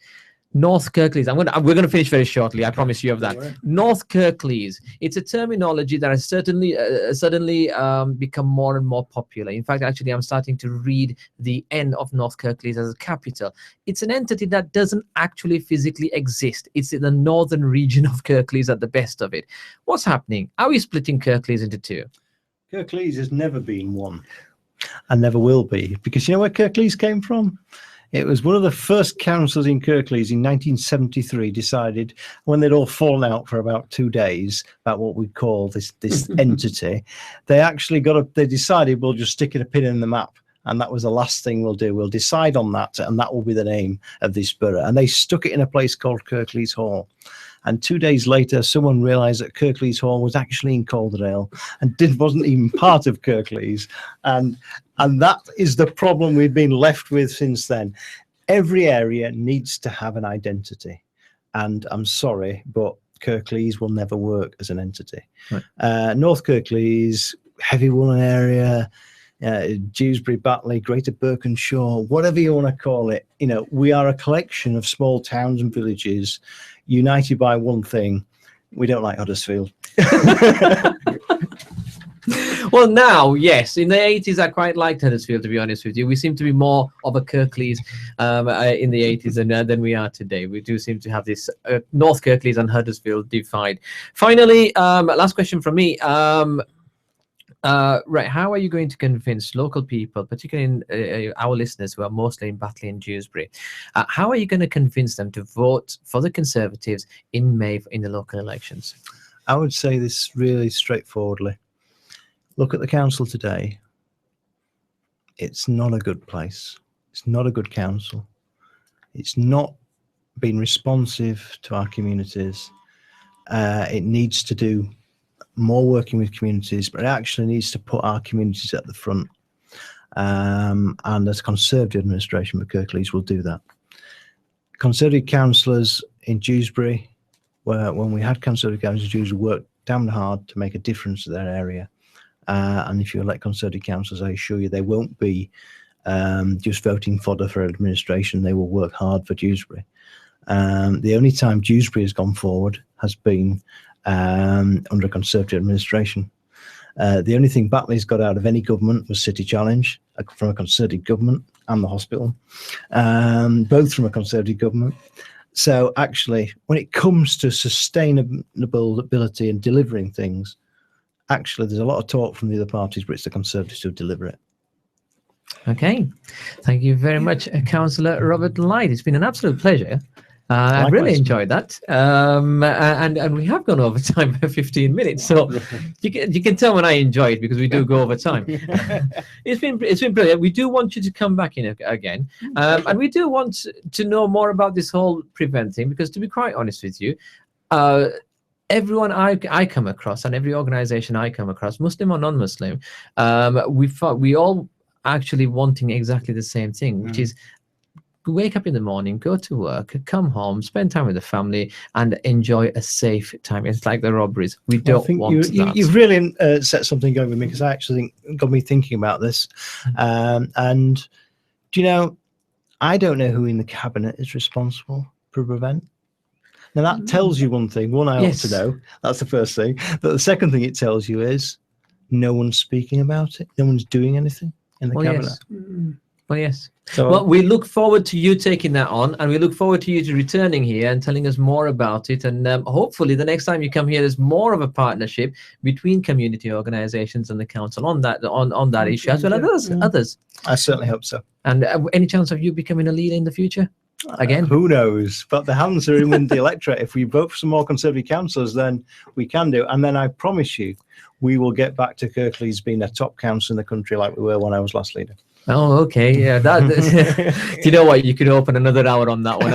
[SPEAKER 3] North Kirklees. We're going to finish very shortly. I promise you of that. North Kirklees. It's a terminology that has certainly become more and more popular. In fact, actually, I'm starting to read the N of North Kirklees as a capital. It's an entity that doesn't actually physically exist. It's in the northern region of Kirklees at the best of it. What's happening? Are we splitting Kirklees into two?
[SPEAKER 2] Kirklees has never been one, and never will be, because you know where Kirklees came from? It was one of the first councils in Kirklees in 1973 decided, when they'd all fallen out for about 2 days about what we'd call this entity, they decided we'll just stick a pin in the map. And that was the last thing we'll do. We'll decide on that, and that will be the name of this borough. And they stuck it in a place called Kirklees Hall. And 2 days later, someone realised that Kirklees Hall was actually in Calderdale and wasn't even part of Kirklees. And that is the problem we've been left with since then. Every area needs to have an identity. And I'm sorry, but Kirklees will never work as an entity. Right. North Kirklees, heavy woolen area, Dewsbury, Batley, Greater Birkenshaw, whatever you want to call it. You know, we are a collection of small towns and villages united by one thing: we don't like Huddersfield.
[SPEAKER 3] Well, now, yes, in the 80s, I quite liked Huddersfield, to be honest with you. We seem to be more of a Kirklees in the 80s than we are today. We do seem to have this North Kirklees and Huddersfield divide. Finally, last question from me. Right, how are you going to convince local people, particularly our listeners who are mostly in Batley and Dewsbury, how are you going to convince them to vote for the Conservatives in May in the local elections?
[SPEAKER 2] I would say this really straightforwardly. Look at the council today. It's not a good place. It's not a good council. It's not been responsive to our communities. It needs to do more working with communities, but it actually needs to put our communities at the front. And as Conservative administration for Kirklees will do that. Conservative councillors in Dewsbury, when we had Conservative councillors in Dewsbury, worked damn hard to make a difference to their area. And if you elect Conservative councillors, I assure you they won't be just voting fodder for administration. They will work hard for Dewsbury. The only time Dewsbury has gone forward has been under a Conservative administration. The only thing Batley's got out of any government was City Challenge from a Conservative government, and the hospital, both from a Conservative government. So actually, when it comes to sustainability and delivering things, actually there's a lot of talk from the other parties, but it's the Conservatives who deliver it.
[SPEAKER 3] Okay, thank you very much, Councillor Robert Light. It's been an absolute pleasure. I've really enjoyed that, and we have gone over time by 15 minutes, so you can tell when I enjoy it, because we do go over time. It's been brilliant. We do want you to come back in again, and we do want to know more about this whole prevent thing, because to be quite honest with you, everyone I come across and every organization I come across, Muslim or non-Muslim, we all actually wanting exactly the same thing, which is wake up in the morning, go to work, come home, spend time with the family, and enjoy a safe time. It's like the robberies. We don't want that.
[SPEAKER 2] You've really set something going with me, because I actually got me thinking about this. And do you know, I don't know who in the cabinet is responsible for prevent. Now that tells you one thing. One, I ought to know. That's the first thing. But the second thing it tells you is no one's speaking about it. No one's doing anything in the cabinet.
[SPEAKER 3] Yes. Well, yes. So, well, we look forward to you taking that on, and we look forward to you to returning here and telling us more about it. And hopefully the next time you come here, there's more of a partnership between community organizations and the council on that issue, as well as others.
[SPEAKER 2] I certainly hope so.
[SPEAKER 3] And any chance of you becoming a leader in the future? Again,
[SPEAKER 2] who knows? But the hands are in with the electorate. If we vote for some more Conservative councillors, then we can do. And then I promise you, we will get back to Kirklees being a top council in the country like we were when I was last leader.
[SPEAKER 3] Oh, okay. Yeah, that. You know what? You could open another hour on that one.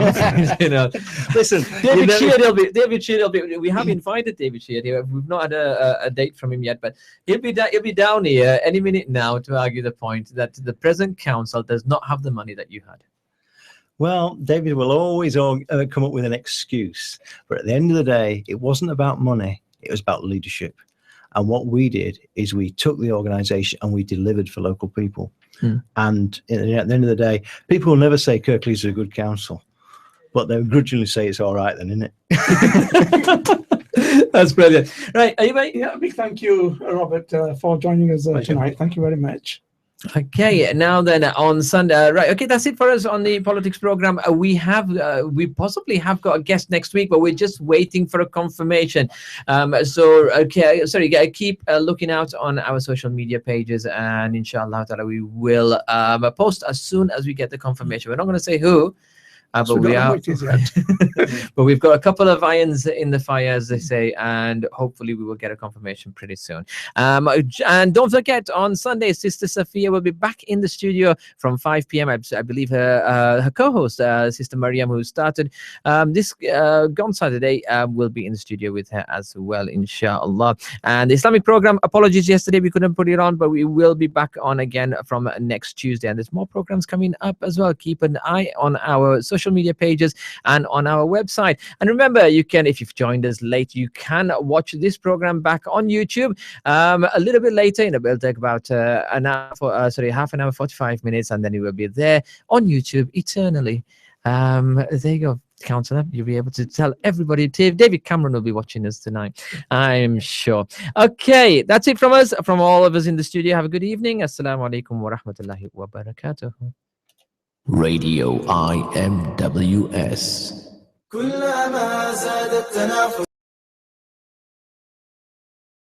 [SPEAKER 3] You know,
[SPEAKER 2] listen,
[SPEAKER 3] David Shear. We have invited David Shear here. We've not had a date from him yet, but he'll be down here any minute now to argue the point that the present council does not have the money that you had.
[SPEAKER 2] Well, David will always come up with an excuse, but at the end of the day, it wasn't about money. It was about leadership. And what we did is we took the organisation and we delivered for local people. And at the end of the day, people will never say Kirklees is a good council, but they'll grudgingly say it's all right then, isn't it?
[SPEAKER 3] That's brilliant. Right, are you mate?
[SPEAKER 4] Yeah, a big thank you, Robert, for joining us tonight. Thank you very much.
[SPEAKER 3] Okay, now then on Sunday, right? Okay, that's it for us on the politics program. We possibly have got a guest next week, but we're just waiting for a confirmation. So okay, sorry, keep looking out on our social media pages, and inshallah we will post as soon as we get the confirmation. We're not going to say who. But we are, but we've got a couple of irons in the fire, as they say, and hopefully we will get a confirmation pretty soon. And don't forget, on Sunday, Sister Safiya will be back in the studio from 5 p.m. I believe her co-host, Sister Mariam, who started this gone Saturday, will be in the studio with her as well, inshallah. And the Islamic program, apologies yesterday we couldn't put it on, but we will be back on again from next Tuesday. And there's more programs coming up as well. Keep an eye on our social media pages and on our website. And remember, you can, if you've joined us late, you can watch this program back on YouTube a little bit later. It'll take about half an hour, 45 minutes, and then it will be there on YouTube eternally. There you go, Councillor. You'll be able to tell everybody. David Cameron will be watching us tonight, I'm sure. Okay, that's it from us, from all of us in the studio. Have a good evening. Assalamu alaikum wa rahmatullahi wa barakatuh.
[SPEAKER 5] Radio IMWS.